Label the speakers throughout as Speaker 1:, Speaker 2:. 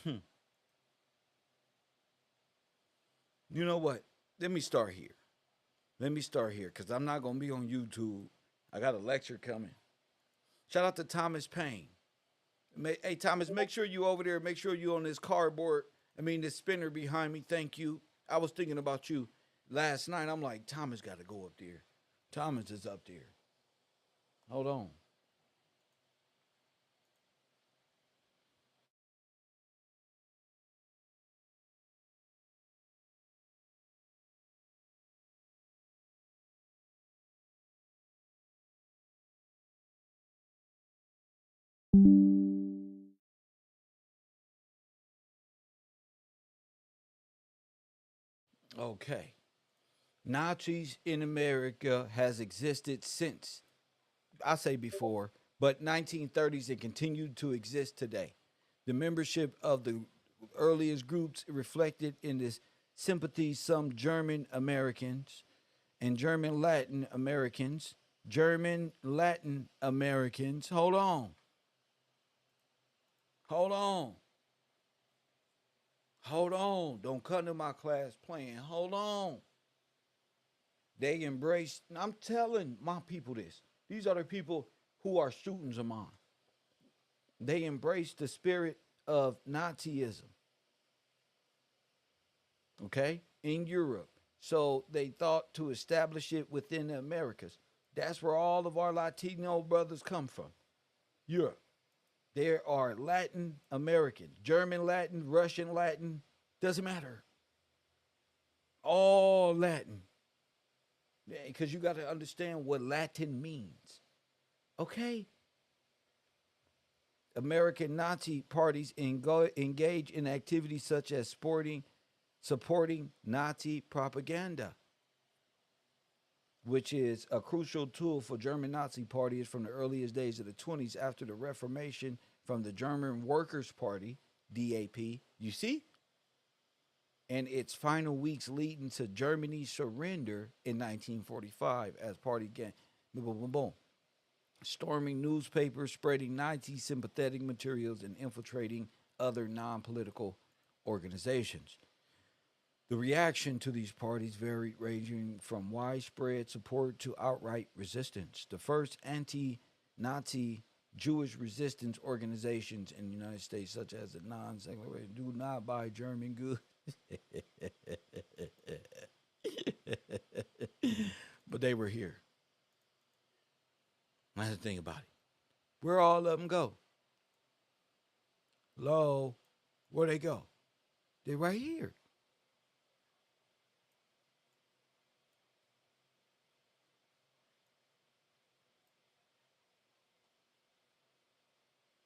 Speaker 1: Hmm. You know what? Let me start here. Let me start here because I'm not going to be on YouTube. I got a lecture coming. Shout out to Thomas Payne. Hey, Thomas, make sure you over there. Make sure you on this cardboard. I mean, this spinner behind me. Thank you. I was thinking about you last night. I'm like, Thomas got to go up there. Thomas is up there. Hold on. Okay. Nazis in America has existed since, I say before, but 1930s and continued to exist today. The membership of the earliest groups reflected in this sympathy some German Americans and German Latin Americans. Hold on, hold on. Don't come to my class playing. Hold on. They embraced, I'm telling my people this. These are the people who are students of mine. They embraced the spirit of Nazism, okay, in Europe. So they thought to establish it within the Americas. That's where all of our Latino brothers come from. Europe. There are Latin Americans, German Latin, Russian Latin, doesn't matter. All Latin. Because you got to understand what Latin means. Okay? American Nazi parties engage in activities such as supporting Nazi propaganda, which is a crucial tool for German Nazi parties from the earliest days of the 20s after the Reformation from the German Workers' Party, DAP. You see? And its final weeks leading to Germany's surrender in 1945 as party gang. Boom, boom, boom, boom. Storming newspapers, spreading Nazi sympathetic materials, and infiltrating other non political organizations. The reaction to these parties varied, ranging from widespread support to outright resistance. The first anti Nazi Jewish resistance organizations in the United States, such as the non secular, do not buy German goods. But they were here. That's the thing about it. Where all of them go? Low. Where they go? They right here.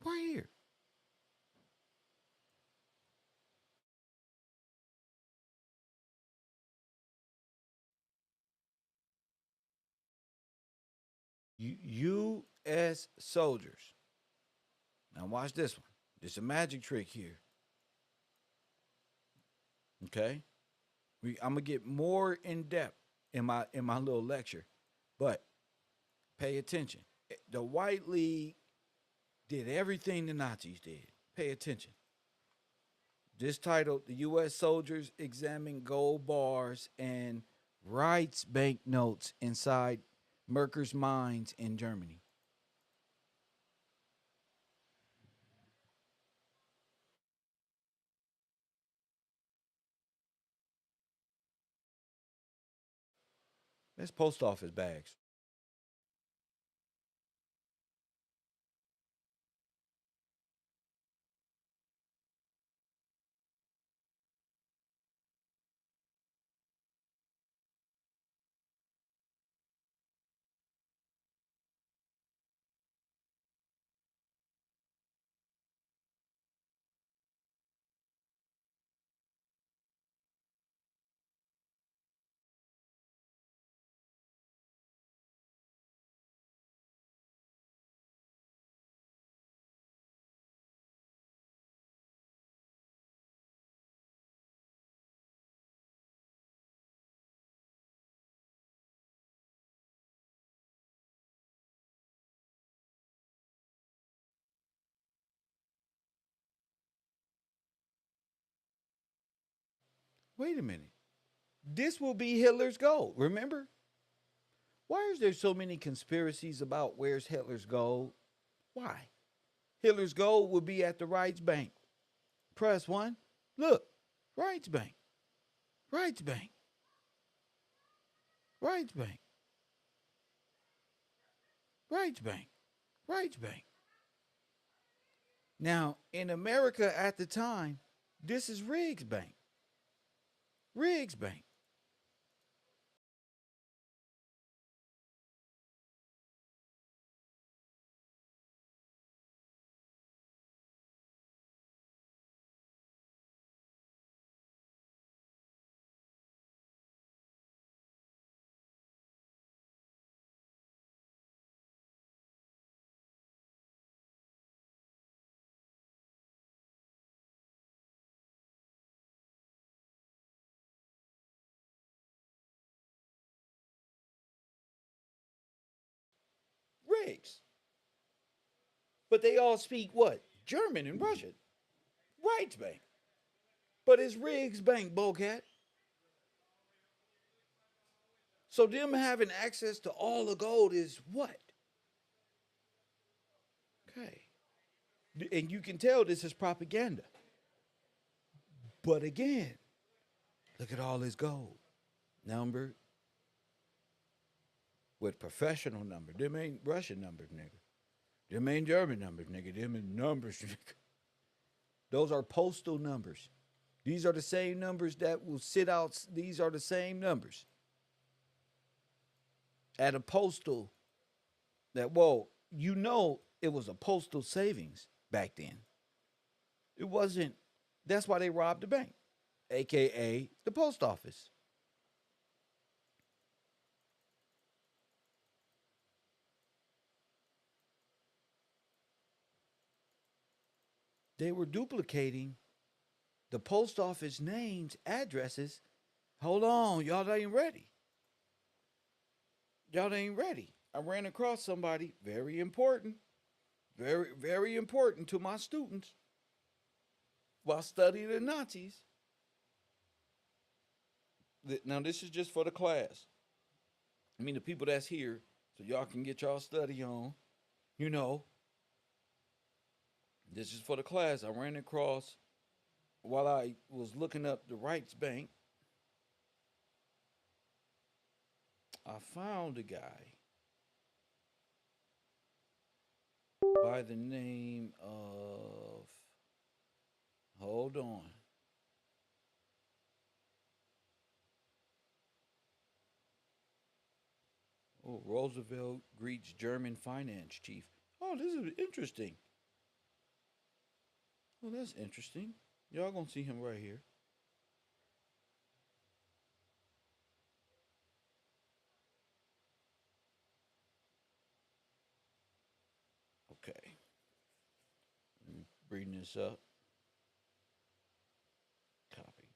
Speaker 1: Right here. U.S. soldiers. Now watch this one. There's a magic trick here. Okay, I'm gonna get more in depth in my little lecture, but pay attention. The White League did everything the Nazis did. Pay attention. This titled "The U.S. Soldiers Examine Gold Bars and Rights Banknotes Inside Merker's Mines in Germany." That's post office bags. Wait a minute. This will be Hitler's gold. Remember? Why is there so many conspiracies about where's Hitler's gold? Why? Hitler's gold will be at the Reichsbank. Press 1. Look. Reichsbank. Reichsbank. Reichsbank. Reichsbank. Reichsbank. Now, in America at the time, this is Riggs Bank. Riggs Bank. Riggs. But they all speak what? German and Russian. Reichsbank. But it's Riggs Bank, Bocat. So them having access to all the gold is what? Okay. And you can tell this is propaganda. But again, look at all this gold. Numbered with professional numbers. Them ain't Russian numbers, nigga. Them ain't German numbers, nigga. Them ain't numbers, nigga. Those are postal numbers. These are the same numbers that will sit out. These are the same numbers at a postal that, well, you know, it was a postal savings back then. It wasn't, that's why they robbed the bank, AKA the post office. They were duplicating the post office names, addresses. Hold on, y'all ain't ready. Y'all ain't ready. I ran across somebody very important, very, very important to my students while studying the Nazis. Now, this is just for the class. I mean, the people that's here, so y'all can get y'all study on. You know, this is for the class. I ran across while I was looking up the Reichsbank. I found a guy by the name of, hold on. Oh, Roosevelt greets German finance chief. Oh, this is interesting. Well, that's interesting. Y'all gonna see him right here. Okay. Let me bring this up. Copy.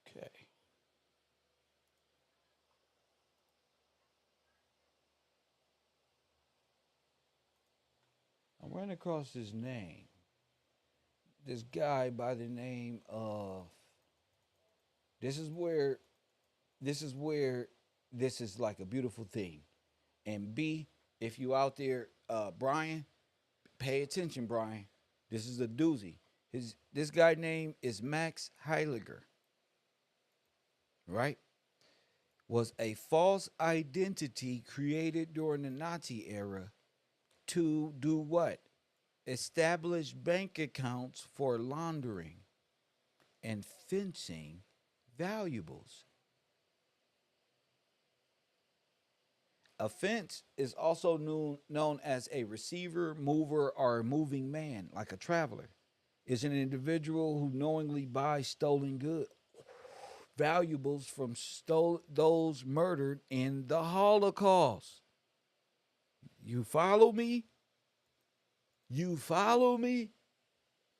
Speaker 1: Okay. I ran across his name. This guy by the name of, this is where this is where this is like a beautiful thing. And B, if you out there, Brian, pay attention, Brian. This is a doozy. This guy name is Max Heiliger, right? Was a false identity created during the Nazi era to do what? Establish bank accounts for laundering and fencing valuables. A fence is also known as a receiver, mover, or a moving man, like a traveler. Is an individual who knowingly buys stolen goods, valuables from those murdered in the Holocaust. You follow me? You follow me?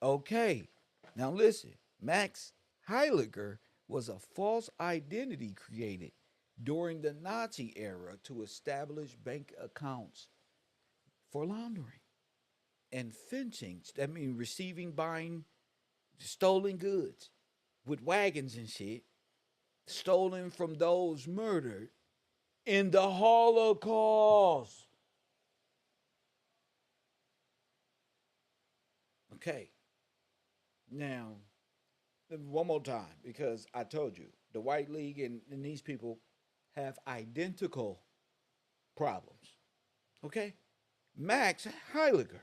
Speaker 1: Okay. Now listen, Max Heiliger was a false identity created during the Nazi era to establish bank accounts for laundering and fencing. That means receiving, buying stolen goods with wagons and shit, stolen from those murdered in the Holocaust. Okay, now one more time because I told you the White League and these people have identical problems. Okay, Max Heiliger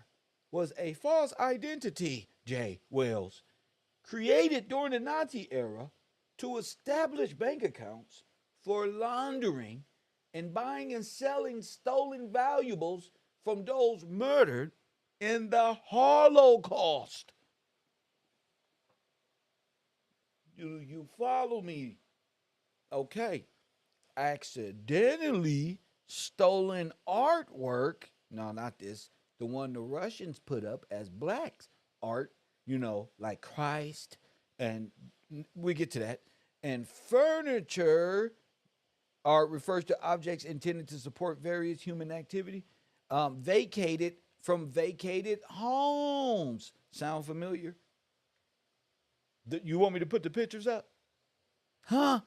Speaker 1: was a false identity, J. Wells, created during the Nazi era to establish bank accounts for laundering and buying and selling stolen valuables from those murdered in the Holocaust. You follow me? Okay. Accidentally stolen artwork. No, not this. The one the Russians put up as blacks art, like Christ, and we get to that. And furniture art refers to objects intended to support various human activity, vacated from vacated homes. Sound familiar? You want me to put the pictures up? Huh?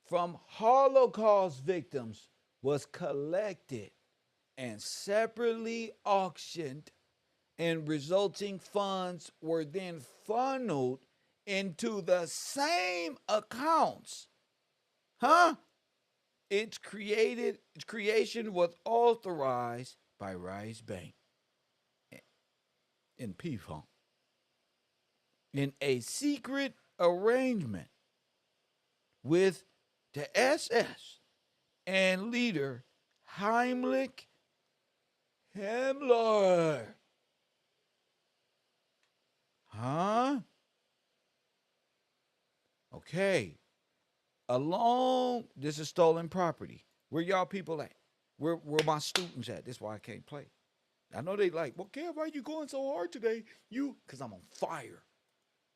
Speaker 1: From Holocaust victims was collected and separately auctioned, and resulting funds were then funneled into the same accounts. Huh? Its creation was authorized by Rice Bank in P-Funk in a secret arrangement with the SS and leader Heimlich Himmler. Huh? Okay. This is stolen property. Where y'all people at? Where my students at? That's why I can't play. I know they like, well, Kev, why you going so hard today? Because I'm on fire.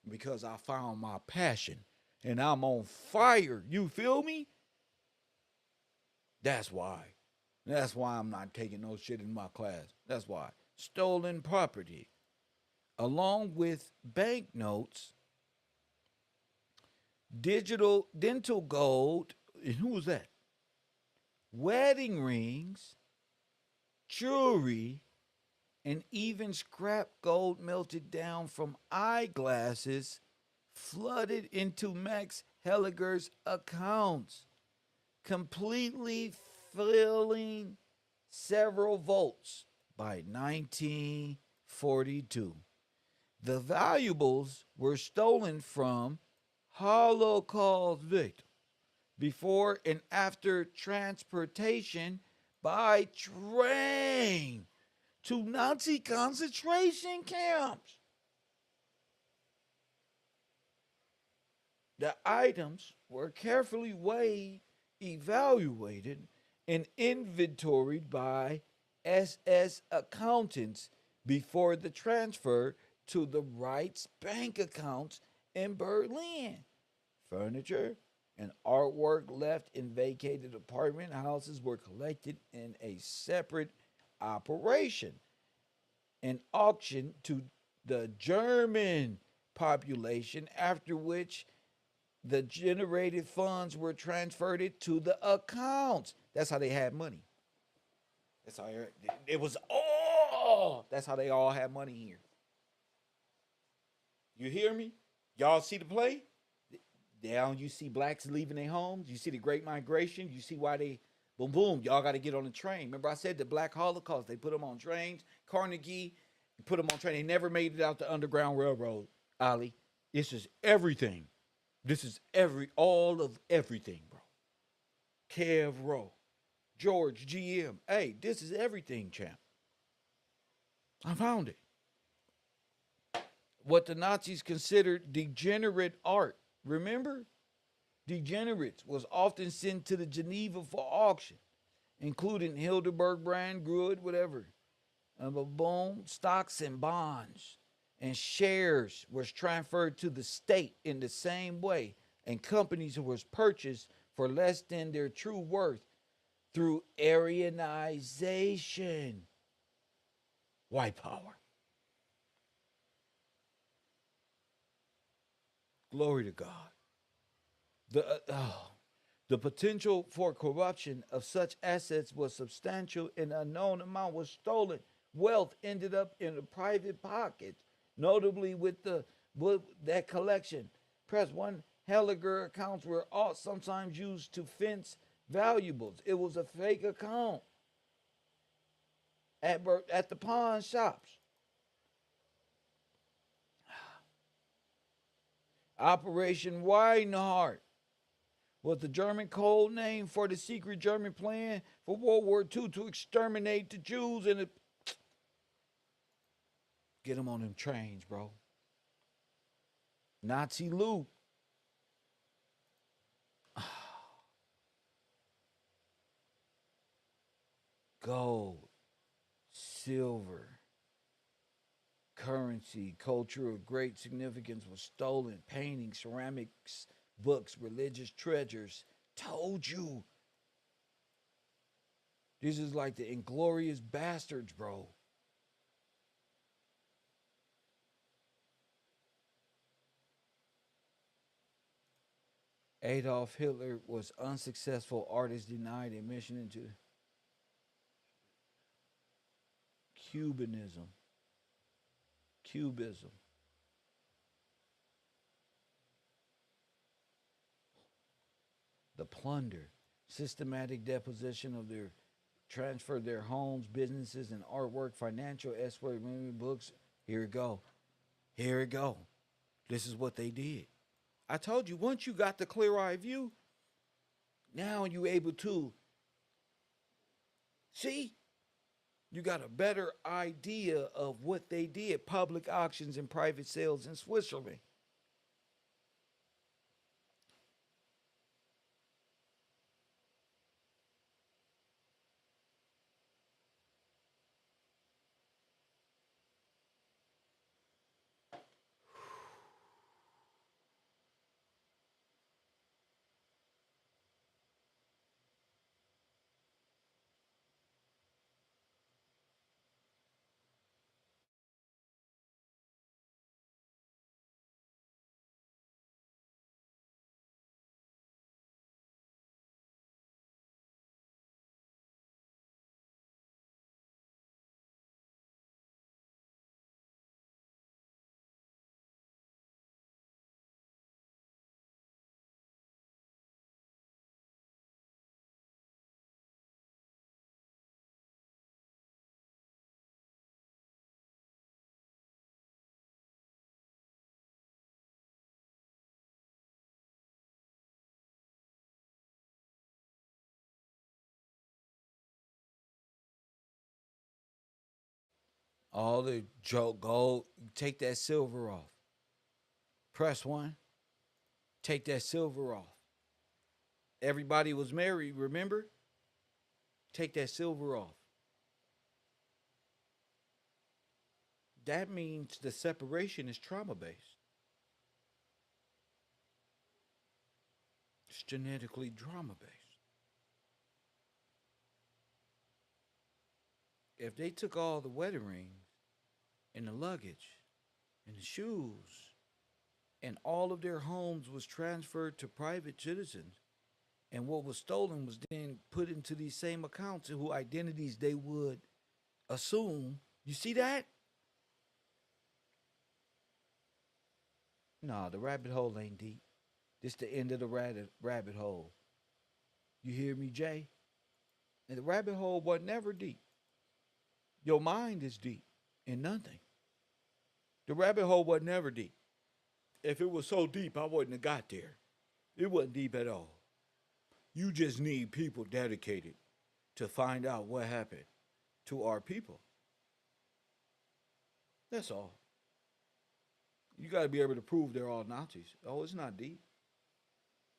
Speaker 1: Because I found my passion. And I'm on fire. You feel me? That's why. That's why I'm not taking no shit in my class. That's why. Stolen property. Along with banknotes, digital dental gold, and who was that? Wedding rings, jewelry, and even scrap gold melted down from eyeglasses flooded into Max Heiliger's accounts, completely filling several vaults by 1942. The valuables were stolen from Holocaust victims before and after transportation by train to Nazi concentration camps. The items were carefully weighed, evaluated, and inventoried by SS accountants before the transfer to the Reich's bank accounts in Berlin. Furniture and artwork left in vacated apartment houses were collected in a separate operation and auctioned to the German population, after which the generated funds were transferred to the accounts. That's how they had money. That's how it was all. That's how they all had money here. You hear me? Y'all see the play? Down, you see blacks leaving their homes. You see the Great Migration. You see why they, boom, boom, y'all got to get on the train. Remember I said the Black Holocaust. They put them on trains. Carnegie put them on train. They never made it out the Underground Railroad, Ali. This is everything. This is all of everything, bro. KevRow, George GM. Hey, this is everything, champ. I found it. What the Nazis considered degenerate art. Remember? Degenerates was often sent to the Geneva for auction, including Hildeberg brand, Gruod, whatever. Boom, stocks and bonds and shares was transferred to the state in the same way, and companies was purchased for less than their true worth through Aryanization. White power. Glory to God. The potential for corruption of such assets was substantial, and an unknown amount was stolen. Wealth ended up in the private pockets, notably with that collection. Press one. Helliger accounts were all sometimes used to fence valuables. It was a fake account at the pawn shops. Operation Weinhardt was the German code name for the secret German plan for World War II to exterminate the Jews and get them on them trains, bro. Nazi loot. Gold, silver, currency, culture of great significance was stolen. Paintings, ceramics, books, religious treasures. Told you. This is like the Inglorious Bastards, bro. Adolf Hitler was unsuccessful. Artist denied admission into Cubanism. Cubism. The plunder, systematic deposition of their transfer their homes, businesses, and artwork, financial escrow, books. Here it go. Here it go. This is what they did. I told you, once you got the clear eye view, now you able to see. You got a better idea of what they did. Public auctions and private sales in Switzerland. All the joke gold. Take that silver off. Press one. Take that silver off. Everybody was married, remember? Take that silver off. That means the separation is trauma based. It's genetically trauma based. If they took all the wedding rings and the luggage and the shoes and all of their homes was transferred to private citizens, and what was stolen was then put into these same accounts who identities they would assume. You see that? Nah, the rabbit hole ain't deep. This the end of the rabbit hole. You hear me, Jay? And the rabbit hole was never deep. Your mind is deep in nothing. The rabbit hole was never deep. If it was so deep, I wouldn't have got there. It wasn't deep at all. You just need people dedicated to find out what happened to our people. That's all. You got to be able to prove they're all Nazis. Oh, it's not deep.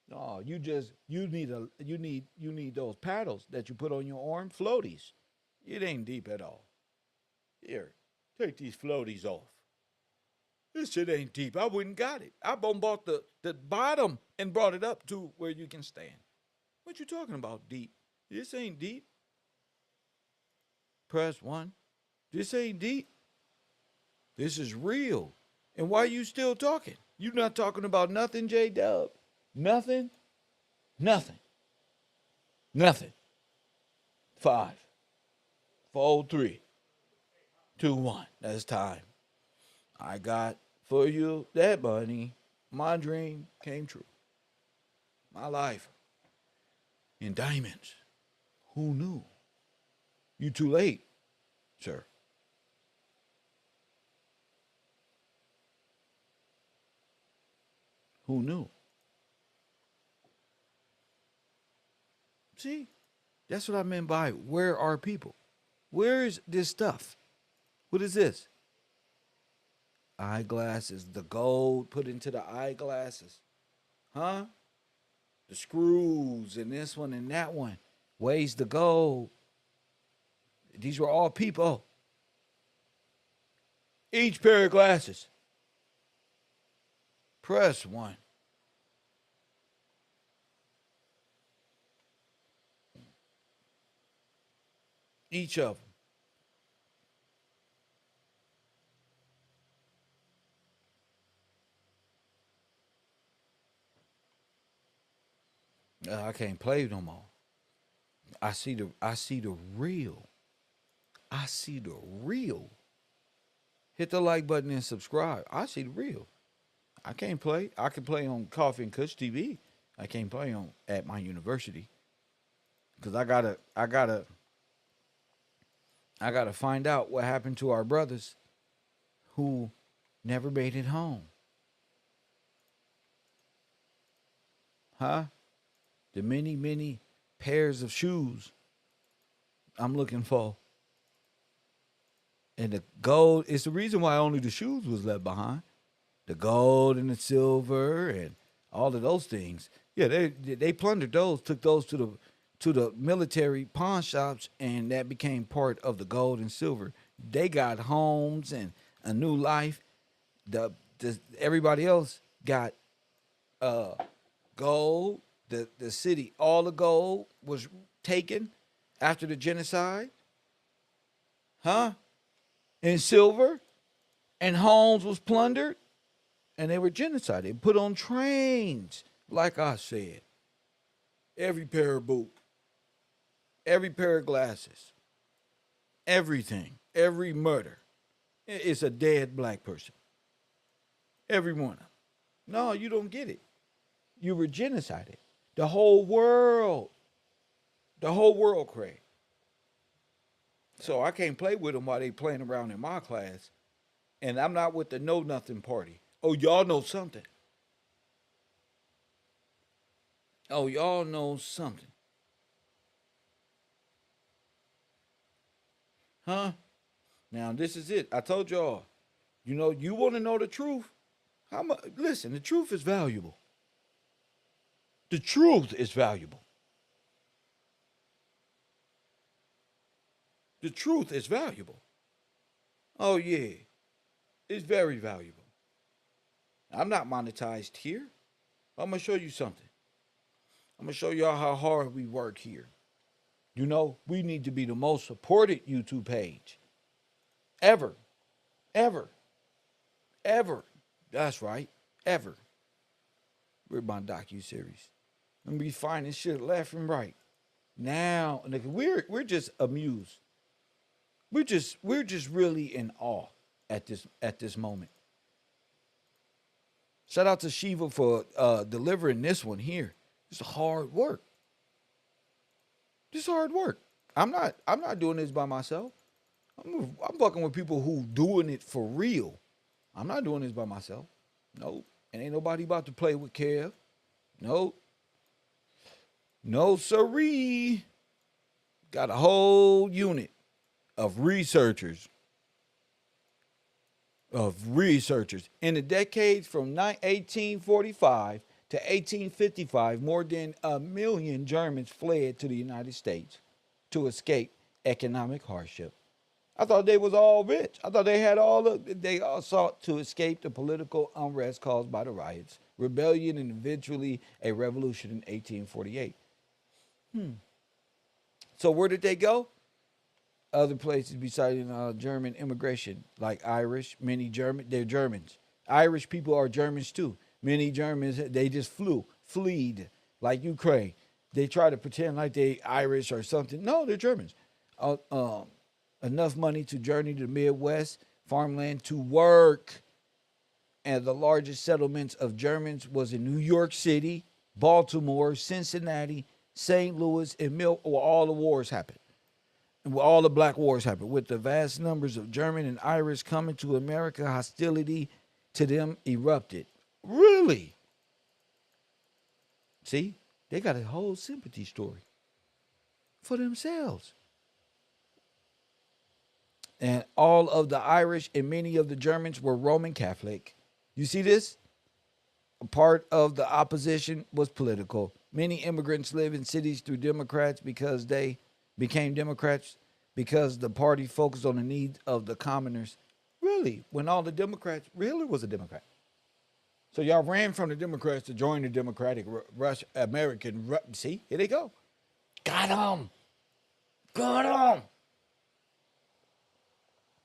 Speaker 1: No, you need those paddles that you put on your arm, floaties. It ain't deep at all. Here, take these floaties off. This shit ain't deep. I wouldn't got it. I bought the bottom and brought it up to where you can stand. What you talking about, deep? This ain't deep. Press 1. This ain't deep. This is real. And why are you still talking? You not talking about nothing, J-Dub. Nothing. Nothing. Nothing. 5, 4, 3, 2, 1. That's time. I got for you that money. My dream came true. My life in diamonds. Who knew? You too late, sir. Who knew? See, that's what I meant by where are people? Where is this stuff? What is this? Eyeglasses, the gold put into the eyeglasses. Huh? The screws and this one and that one. Weighs the gold. These were all people. Each pair of glasses. Press 1. Each of them. I can't play no more. I see the real. I see the real. Hit the like button and subscribe. I see the real. I can't play. I can play on Coffee and Kush TV. I can't play on at my university. Cause I gotta find out what happened to our brothers who never made it home. Huh? The many, many pairs of shoes I'm looking for. And the gold is the reason why only the shoes was left behind. The gold and the silver and all of those things. Yeah, they plundered those, took those to the military pawn shops, and that became part of the gold and silver. They got homes and a new life. Everybody else got gold. The city, all the gold was taken after the genocide. Huh? And silver and homes was plundered, and they were genocided. They put on trains, like I said. Every pair of boots, every pair of glasses, everything, every murder. It's a dead black person. Every one of them. No, you don't get it. You were genocided. The whole world. The whole world, Craig. So I can't play with them while they playing around in my class. And I'm not with the know nothing party. Oh, y'all know something. Oh, y'all know something. Huh? Now, this is it. I told y'all, you want to know the truth? How much? Listen, the truth is valuable. The truth is valuable. The truth is valuable. Oh, yeah. It's very valuable. I'm not monetized here. I'm going to show you something. I'm going to show y'all how hard we work here. We need to be the most supported YouTube page ever. Ever. Ever. That's right. Ever. We're my docu-series. And we finding shit left and right. Now, we're just amused. We're just really in awe at this moment. Shout out to Shiva for delivering this one here. It's hard work. This hard work. I'm not doing this by myself. I'm fucking with people who doing it for real. I'm not doing this by myself. Nope. And ain't nobody about to play with Kev. Nope. No siree. Got a whole unit of researchers. In the decades from 1845 to 1855, more than 1 million Germans fled to the United States to escape economic hardship. I thought they was all rich. I thought they all sought to escape the political unrest caused by the riots, rebellion, and eventually a revolution in 1848. So where did they go? Other places besides German immigration, like Irish, many German, they're Germans. Irish people are Germans too. Many Germans, they just fleed, like Ukraine. They try to pretend like they Irish or something. No, they're Germans. Uh, um, Enough money to journey to the Midwest, farmland to work, and the largest settlements of Germans was in New York City, Baltimore, Cincinnati, St. Louis, and where all the wars happened. Where all the black wars happened. With the vast numbers of German and Irish coming to America, hostility to them erupted. Really? See, they got a whole sympathy story for themselves. And all of the Irish and many of the Germans were Roman Catholic. You see this? A part of the opposition was political. Many immigrants live in cities through Democrats because they became Democrats because the party focused on the needs of the commoners. Really? When all the Democrats really was a Democrat. So y'all ran from the Democrats to join the Democratic American. See, here they go. Got them. Got them.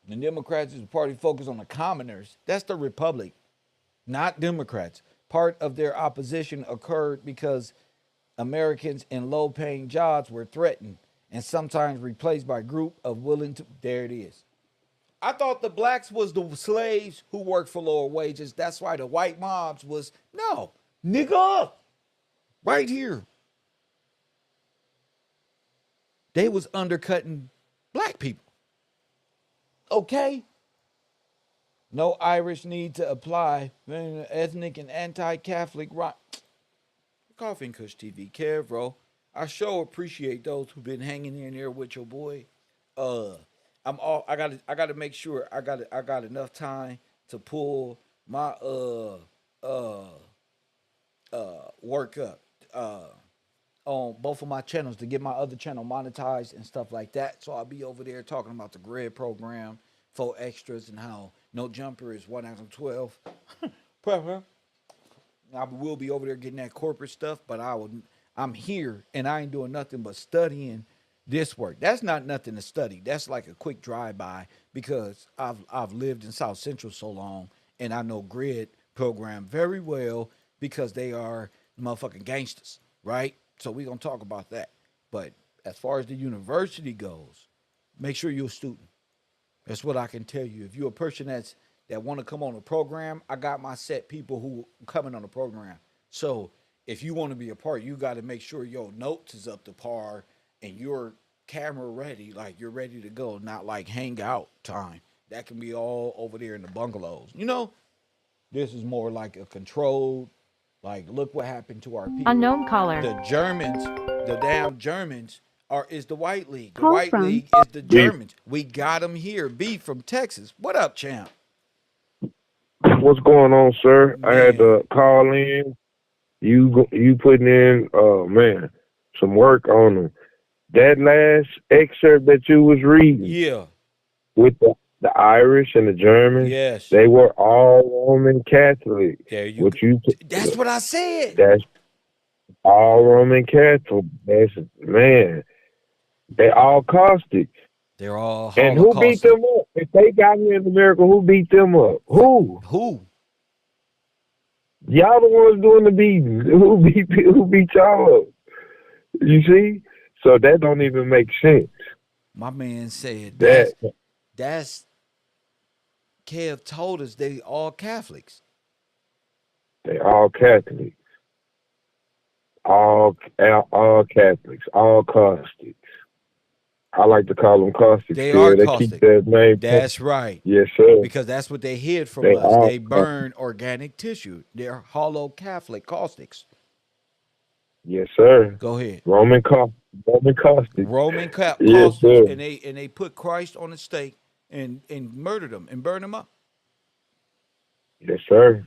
Speaker 1: The Democrats is the party focused on the commoners. That's the Republic, not Democrats. Part of their opposition occurred because Americans in low-paying jobs were threatened and sometimes replaced by a group of willing to. There it is. I thought the blacks was the slaves who worked for lower wages. That's why the white mobs was no nigga right here. They was undercutting black people. Okay. No Irish need to apply ethnic and anti-Catholic right. Coffee and Kush TV, KevRow. I sure appreciate those who've been hanging in there with your boy. Uh, I gotta make sure I got enough time to pull my uh work up on both of my channels to get my other channel monetized and stuff like that. So I'll be over there talking about the grid program, for extras, and how no jumper is 1 out of 12. I will be over there getting that corporate stuff, but I'm here and I ain't doing nothing but studying this work. That's not nothing to study. That's like a quick drive by because I've lived in South Central so long and I know grid program very well because they are motherfucking gangsters, right? So we gonna talk about that. But as far as the university goes, make sure you're a student. That's what I can tell you. If you're a person that want to come on a program, I got my set people who coming on the program. So if you want to be a part, you got to make sure your notes is up to par and your camera ready, like you're ready to go, not like hang out time. That can be all over there in the bungalows. You know, this is more like a controlled, like look what happened to our people.
Speaker 2: Unknown caller.
Speaker 1: The Germans, the damn Germans is the White League. The
Speaker 2: Call
Speaker 1: White
Speaker 2: from
Speaker 1: League is the
Speaker 3: B,
Speaker 1: Germans. We got them here. B from Texas. What up, champ?
Speaker 3: what's going on, sir? I had
Speaker 1: Man,
Speaker 3: to call in. You putting in, man, some work on them. That last excerpt that you was reading
Speaker 1: yeah,
Speaker 3: with the Irish and the Germans,
Speaker 1: yes.
Speaker 3: they were all Roman Catholic.
Speaker 1: There you
Speaker 3: What
Speaker 1: go.
Speaker 3: you
Speaker 1: That's what I said.
Speaker 3: that's all Roman Catholic. That's man. They all caustic.
Speaker 1: They're all
Speaker 3: And who beat
Speaker 1: Holocaustic.
Speaker 3: them up? If they got here in America, who beat them up? Who?
Speaker 1: Who?
Speaker 3: Y'all the ones doing the beating. Who beat y'all up? You see? So that don't even make sense.
Speaker 1: My man said
Speaker 3: That
Speaker 1: that's Kev told us they all Catholics.
Speaker 3: they all Catholics, all Catholics, all caustics. I like to call them caustics.
Speaker 1: They are
Speaker 3: Still, they keep
Speaker 1: caustic.
Speaker 3: that name.
Speaker 1: That's right.
Speaker 3: Yes, sir.
Speaker 1: Because that's what they hid from
Speaker 3: They
Speaker 1: us.
Speaker 3: all
Speaker 1: They burn organic tissue. They're hollow Catholic caustics.
Speaker 3: yes, sir.
Speaker 1: Go ahead.
Speaker 3: Roman caustic.
Speaker 1: Roman
Speaker 3: Yes,
Speaker 1: caustics,
Speaker 3: sir.
Speaker 1: and they put Christ on the stake and murdered him and burned him up.
Speaker 3: Yes, sir.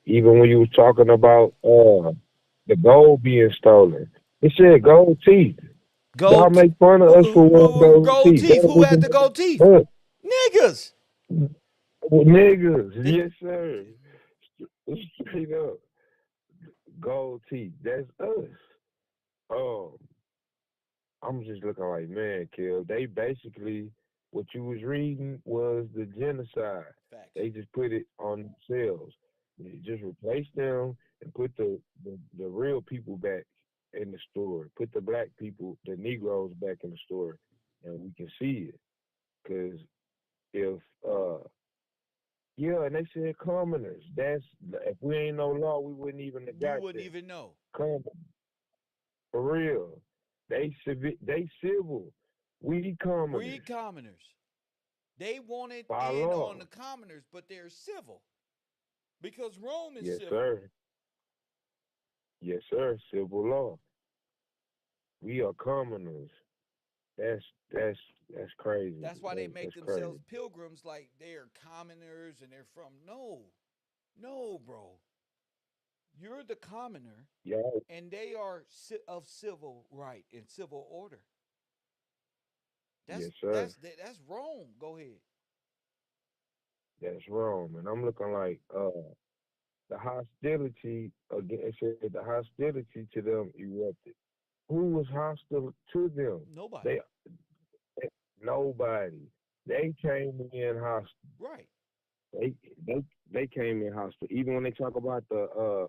Speaker 3: Even when you was talking about the gold being stolen, it said gold teeth. Y'all
Speaker 1: Gold,
Speaker 3: make fun of us for one gold
Speaker 1: gold
Speaker 3: teeth.
Speaker 1: teeth.
Speaker 3: That
Speaker 1: Who
Speaker 3: was
Speaker 1: had the gold teeth?
Speaker 3: us,
Speaker 1: Niggas.
Speaker 3: niggas.
Speaker 1: They,
Speaker 3: Yes, sir. Straight up, gold teeth. That's us. Oh, I'm just looking like, man, Kill. They basically what you was reading was the genocide.
Speaker 1: Facts.
Speaker 3: They just put it on themselves. They just replace them and put the real people back in the story. Put the black people, the Negroes back in the story, and we can see it. Because if yeah, and they said commoners. That's if we ain't no law, we wouldn't even have
Speaker 1: You
Speaker 3: got
Speaker 1: wouldn't
Speaker 3: that.
Speaker 1: even know.
Speaker 3: Commoners. For real. They civil. We
Speaker 1: We
Speaker 3: commoners.
Speaker 1: commoners. They wanted
Speaker 3: By
Speaker 1: in on
Speaker 3: law.
Speaker 1: the commoners, but they're civil because Rome is
Speaker 3: Yes,
Speaker 1: civil.
Speaker 3: sir. Yes, sir. Civil law. We are commoners. That's that's crazy.
Speaker 1: That's why they make
Speaker 3: That's
Speaker 1: themselves
Speaker 3: crazy.
Speaker 1: pilgrims like they're commoners and they're from. No, no, bro. You're the commoner
Speaker 3: Yeah.
Speaker 1: and they are of civil right and civil order. That's
Speaker 3: Yes,
Speaker 1: that's
Speaker 3: sir.
Speaker 1: that's Rome. Go ahead.
Speaker 3: That's wrong. And I'm looking like the hostility again. It said the hostility to them erupted. Who was hostile to them?
Speaker 1: Nobody.
Speaker 3: They nobody. They came in hostile.
Speaker 1: Right.
Speaker 3: They came in hostile. Even when they talk about the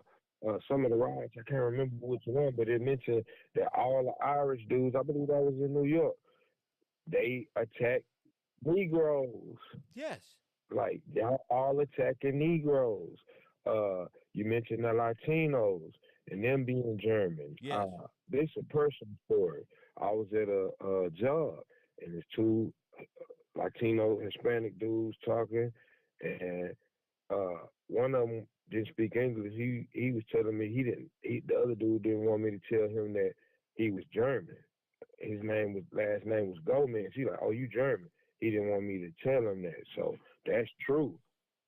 Speaker 3: some of the riots, I can't remember which one, but it mentioned that all the Irish dudes, I believe that was in New York, they attacked Negroes.
Speaker 1: Yes.
Speaker 3: Like y'all all attacking Negroes. You mentioned the Latinos and them being German.
Speaker 1: Yes.
Speaker 3: This a personal story. I was at a job and there's two Latino Hispanic dudes talking, and one of them didn't speak English. He was telling me he didn't. The other dude didn't want me to tell him that he was German. His last name was Gomez. He like, oh, you German. He didn't want me to tell him that. So that's true.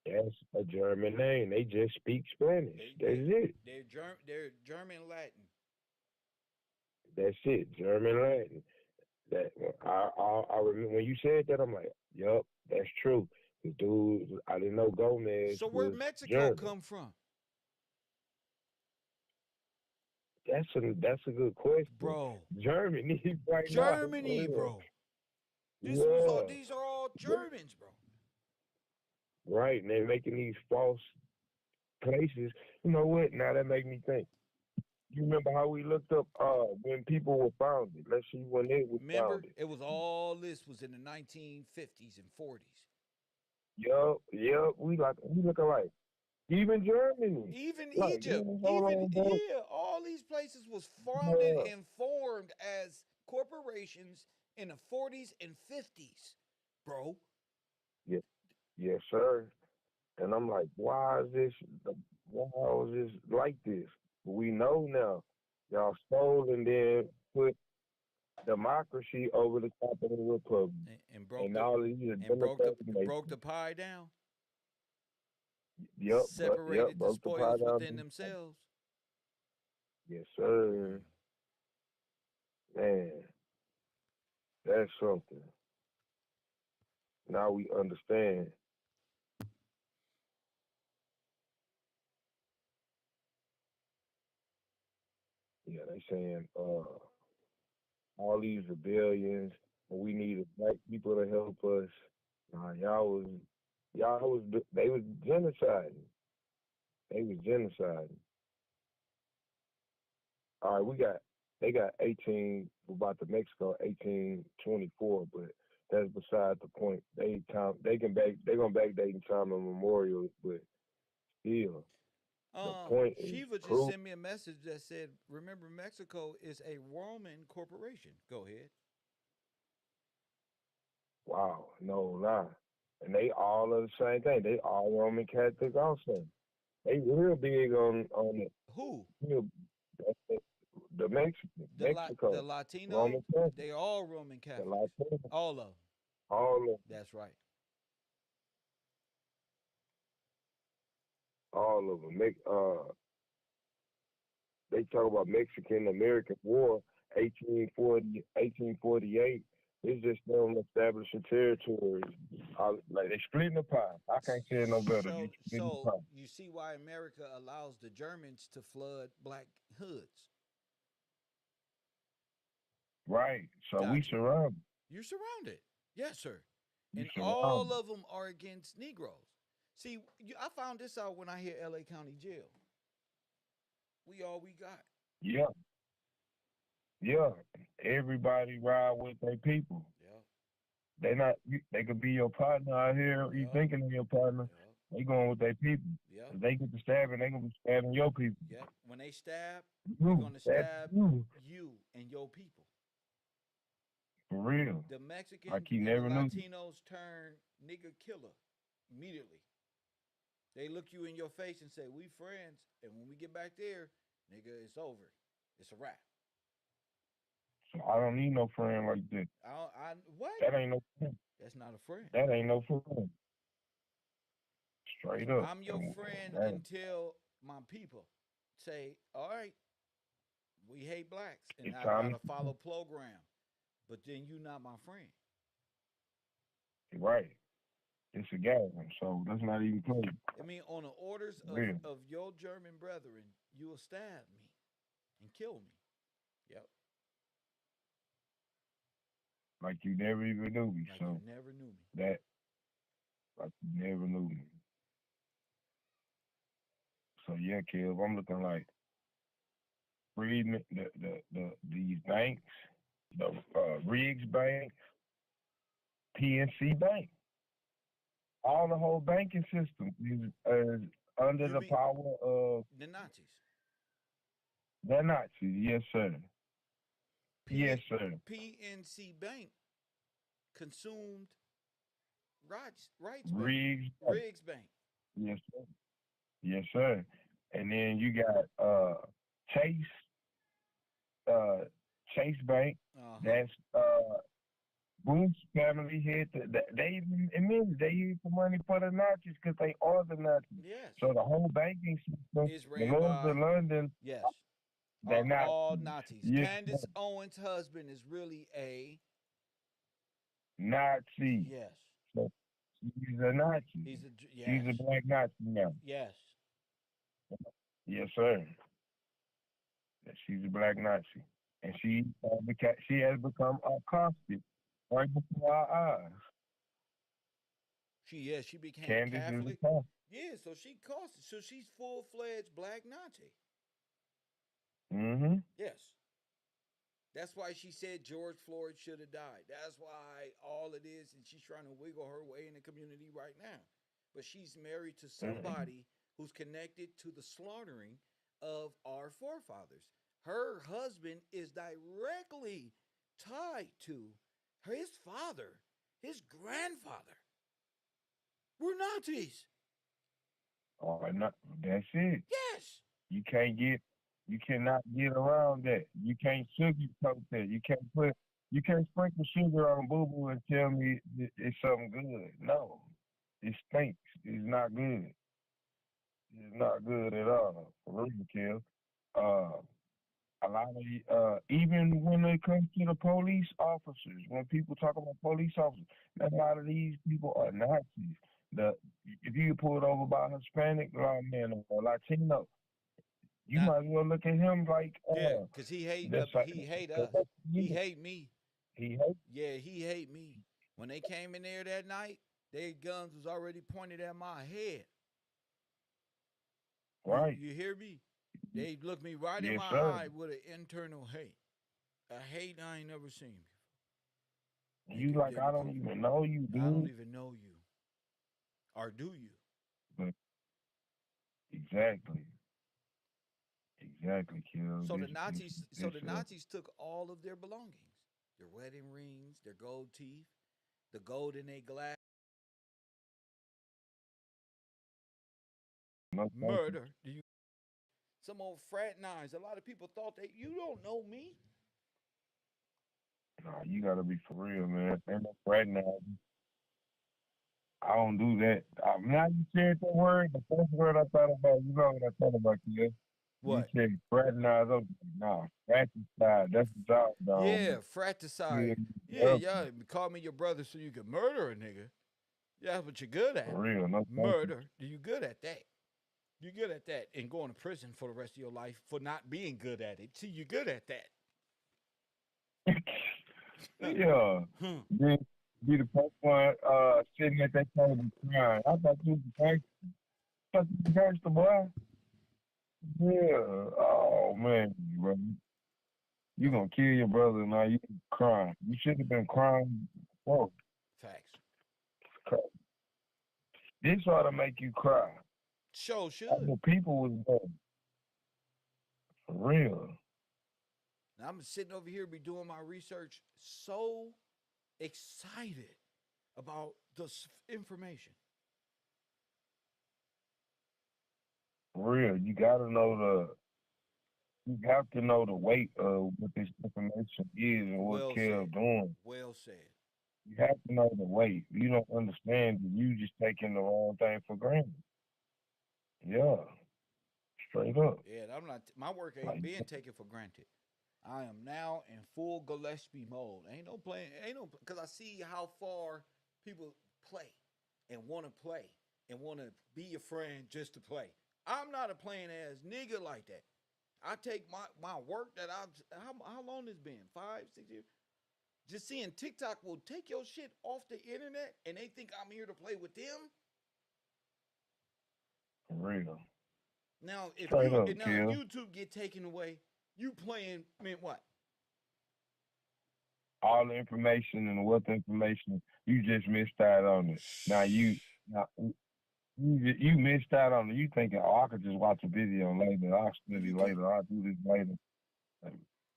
Speaker 3: That's a German name. They just speak Spanish.
Speaker 1: They
Speaker 3: That's
Speaker 1: they
Speaker 3: it.
Speaker 1: they're German Latin.
Speaker 3: That's it. German Latin. That I remember when you said that. I'm like, yup, that's true. The dude, I didn't know Gomez
Speaker 1: So where
Speaker 3: was
Speaker 1: Mexico
Speaker 3: German.
Speaker 1: come from?
Speaker 3: That's a good question.
Speaker 1: Bro.
Speaker 3: Germany right now,
Speaker 1: Germany,
Speaker 3: for real.
Speaker 1: bro. This was all
Speaker 3: Yeah,
Speaker 1: these are all Germans, bro.
Speaker 3: right. And they're making these false places. You know what? Now that make me think. You remember how we looked up when people were founded? Let's see when they was
Speaker 1: Remember,
Speaker 3: founded.
Speaker 1: it was all this was in the 1950s and 40s.
Speaker 3: Yup, yup. We look alike. Even Germany.
Speaker 1: Even
Speaker 3: Like,
Speaker 1: Egypt,
Speaker 3: man, hold
Speaker 1: even
Speaker 3: on, bro.
Speaker 1: yeah, all these places was founded
Speaker 3: Yeah.
Speaker 1: and formed as corporations in the 40s and 50s, bro.
Speaker 3: Yeah, yes, sir. And I'm like, why is this like this? We know now. Y'all stole and then put democracy over the top of the republic.
Speaker 1: And broke
Speaker 3: And
Speaker 1: the
Speaker 3: all of these are
Speaker 1: and
Speaker 3: Democratic
Speaker 1: broke the
Speaker 3: nations.
Speaker 1: pie down,
Speaker 3: Yep,
Speaker 1: separated the
Speaker 3: broke the pie
Speaker 1: spoils
Speaker 3: down.
Speaker 1: within themselves.
Speaker 3: Yes, sir. Man, that's something. Now we understand. Yeah, they saying all these rebellions, we needed black people to help us. Nah, they was genociding. They was genociding. All right, they got 18 about the Mexico 1824, but that's beside the point. They gonna backdate in time and memorial, but still the point is
Speaker 1: Shiva just
Speaker 3: proof.
Speaker 1: sent me a message that said, "Remember, Mexico is a Roman corporation." Go ahead.
Speaker 3: Wow, no lie. And they all are the same thing. They all Roman Catholic also. They real big on it.
Speaker 1: Who?
Speaker 3: Real, the
Speaker 1: The
Speaker 3: Mexico, Roman
Speaker 1: Latinos?
Speaker 3: Catholic,
Speaker 1: They all Roman
Speaker 3: the
Speaker 1: Catholics.
Speaker 3: Latino,
Speaker 1: All of them.
Speaker 3: all of
Speaker 1: That's right.
Speaker 3: all of them. They talk about Mexican American War, 1848. It's just them establishing territories. Like they splitting the pie. I can't say it no better. You splitting the
Speaker 1: So
Speaker 3: pie.
Speaker 1: you see why America allows the Germans to flood black hoods.
Speaker 3: Right. So we
Speaker 1: Gotcha.
Speaker 3: surrounded.
Speaker 1: You're surrounded. Yes, sir.
Speaker 3: We
Speaker 1: And all
Speaker 3: surrounded.
Speaker 1: of them are against Negroes. See, I found this out when I hit L.A. County Jail. We all we got.
Speaker 3: Yeah. Yeah. Everybody ride with their people.
Speaker 1: Yep.
Speaker 3: They not. They could be your partner out here. You
Speaker 1: Yep.
Speaker 3: thinking of your partner?
Speaker 1: Yep.
Speaker 3: They going with their people.
Speaker 1: Yep.
Speaker 3: If they get to stabbing, they gonna be stabbing your people.
Speaker 1: Yep. When they stab, they're
Speaker 3: You.
Speaker 1: gonna
Speaker 3: That's
Speaker 1: stab
Speaker 3: you.
Speaker 1: you and your people.
Speaker 3: For real.
Speaker 1: The
Speaker 3: Like
Speaker 1: Mexicans
Speaker 3: he
Speaker 1: and the
Speaker 3: never knew.
Speaker 1: Latinos turn nigga killer immediately. They look you in your face and say, "We friends," and when we get back there, nigga, it's over. It's a wrap.
Speaker 3: So I don't need no friend like that.
Speaker 1: What?
Speaker 3: That ain't no friend.
Speaker 1: That's not a friend.
Speaker 3: That ain't no friend. Straight up.
Speaker 1: I'm your friend
Speaker 3: That,
Speaker 1: until my people say, "All right, we hate blacks, and
Speaker 3: it's
Speaker 1: I
Speaker 3: time
Speaker 1: gotta
Speaker 3: to
Speaker 1: follow program." But then you not my friend.
Speaker 3: right. It's a game, so let's not even play.
Speaker 1: I mean, on the orders
Speaker 3: Real.
Speaker 1: of your German brethren, you will stab me and kill me. Yep.
Speaker 3: Like you never even knew me.
Speaker 1: Like you
Speaker 3: So
Speaker 1: never knew me.
Speaker 3: that like you never knew me. So yeah, Kev, I'm looking like Freedman, these banks, the Riggs Bank, PNC Bank, all the whole banking system is under
Speaker 1: You
Speaker 3: the
Speaker 1: mean
Speaker 3: power of
Speaker 1: the Nazis?
Speaker 3: the Nazis. Yes, sir. Yes,
Speaker 1: P
Speaker 3: sir.
Speaker 1: PNC Bank consumed Rights Bank,
Speaker 3: Riggs Bank.
Speaker 1: Riggs Bank.
Speaker 3: Yes, sir. Yes, sir. And then you got Chase, uh, Chase Bank.
Speaker 1: Uh huh.
Speaker 3: That's Bush family hid. They even admitted they used the money for the Nazis because they are the Nazis.
Speaker 1: Yes.
Speaker 3: So the whole banking system,
Speaker 1: Is
Speaker 3: the
Speaker 1: ran
Speaker 3: Lords of
Speaker 1: by
Speaker 3: London,
Speaker 1: yes.
Speaker 3: they're
Speaker 1: Are
Speaker 3: Nazis.
Speaker 1: all Nazis.
Speaker 3: Yes, sir.
Speaker 1: Candace Owens' husband is really a
Speaker 3: Nazi.
Speaker 1: yes.
Speaker 3: So he's a Nazi.
Speaker 1: He's a
Speaker 3: She's
Speaker 1: yes.
Speaker 3: a black Nazi now.
Speaker 1: Yes.
Speaker 3: Yes, sir. She's a black Nazi, and she has become accosted right before our eyes.
Speaker 1: She became
Speaker 3: Candace is
Speaker 1: Catholic.
Speaker 3: a Catholic.
Speaker 1: Yeah, so she cost so she's full fledged black Nazi.
Speaker 3: Mm-hmm.
Speaker 1: Yes. That's why she said George Floyd should have died. That's why all it is, and she's trying to wiggle her way in the community right now. But she's married to
Speaker 3: Mm-hmm.
Speaker 1: somebody who's connected to the slaughtering of our forefathers. Her husband is directly tied to his father, his grandfather. We're Nazis.
Speaker 3: Oh, no, that's it.
Speaker 1: Yes.
Speaker 3: You can't get, you cannot get around that. You can't sugarcoat that. You can't sprinkle sugar on boo boo and tell me it's something good. No, it stinks. It's not good. It's not good at all. For real, Kill. Uh, a lot of even when it comes to the police officers, when people talk about police officers, a lot of these people are Nazis. The if you get pulled over by a Hispanic lawman or Latino, you
Speaker 1: Not
Speaker 3: might as well look at him like
Speaker 1: yeah, cause
Speaker 3: that's like
Speaker 1: he hate us. He
Speaker 3: he
Speaker 1: hate me.
Speaker 3: hates
Speaker 1: Yeah, he hate me. When they came in there that night, their guns was already pointed at my head.
Speaker 3: right.
Speaker 1: You hear me? They looked me right in
Speaker 3: Yes,
Speaker 1: my
Speaker 3: sir.
Speaker 1: eye with an internal hate. A hate I ain't never seen before.
Speaker 3: You like I don't even know you,
Speaker 1: I don't
Speaker 3: dude.
Speaker 1: even know you. Or do you?
Speaker 3: But exactly, exactly, kill.
Speaker 1: So
Speaker 3: This
Speaker 1: the Nazis took all of their belongings. Their wedding rings, their gold teeth, the gold in their glass.
Speaker 3: no thank you.
Speaker 1: Murder. Do you some old fraternized? A lot of people thought that you don't know me.
Speaker 3: Nah, you gotta be for real, man. And right now, I don't do that. Now you said the word, the first word I thought about, you know what I thought about, kid? You
Speaker 1: What?
Speaker 3: said fraternize. I was like, nah, fratricide. That's the job, dog.
Speaker 1: Yeah, fratricide. Yeah,
Speaker 3: For
Speaker 1: yeah. Call me your brother so you can murder a nigga. Yeah, that's what you're good at.
Speaker 3: real, no thank you.
Speaker 1: Murder. You good at that. You're good at that and going to prison for the rest of your life for not being good at it. See, you're good at that.
Speaker 3: Yeah. Then be the first one sitting at that table crying. I thought you was the gangster. I thought you was the gangster, boy. Yeah. Oh man, bro. You
Speaker 1: No
Speaker 3: gonna kill your brother now? You crying? You should have been crying before.
Speaker 1: facts.
Speaker 3: This ought to make you cry.
Speaker 1: Show
Speaker 3: All
Speaker 1: should.
Speaker 3: the people was there for real.
Speaker 1: Now I'm sitting over here, be doing my research, so excited about this information.
Speaker 3: For real. You have to know the weight of what this information is and what
Speaker 1: Well said.
Speaker 3: Kev doing.
Speaker 1: Well said.
Speaker 3: You have to know the weight. You don't understand that you just taking the wrong thing for granted. Yeah, straight up.
Speaker 1: Yeah, I'm not. My work ain't
Speaker 3: Like,
Speaker 1: being taken for granted. I am now in full Gillespie mode. Ain't no playing. Ain't no because I see how far people play and want to play and want to be your friend just to play. I'm not a playing ass nigga like that. I take my work that how long it's been 5 6 years. Just seeing TikTok will take your shit off the internet and they think I'm here to play with them.
Speaker 3: for real.
Speaker 1: Now
Speaker 3: Straight up,
Speaker 1: if
Speaker 3: Kev.
Speaker 1: YouTube get taken away, you playing meant what?
Speaker 3: All the information and what information, you just missed out on it. Now you missed out on it. You thinking, oh, I could just watch a video later. I'll study
Speaker 1: You can't.
Speaker 3: later. I'll do this later.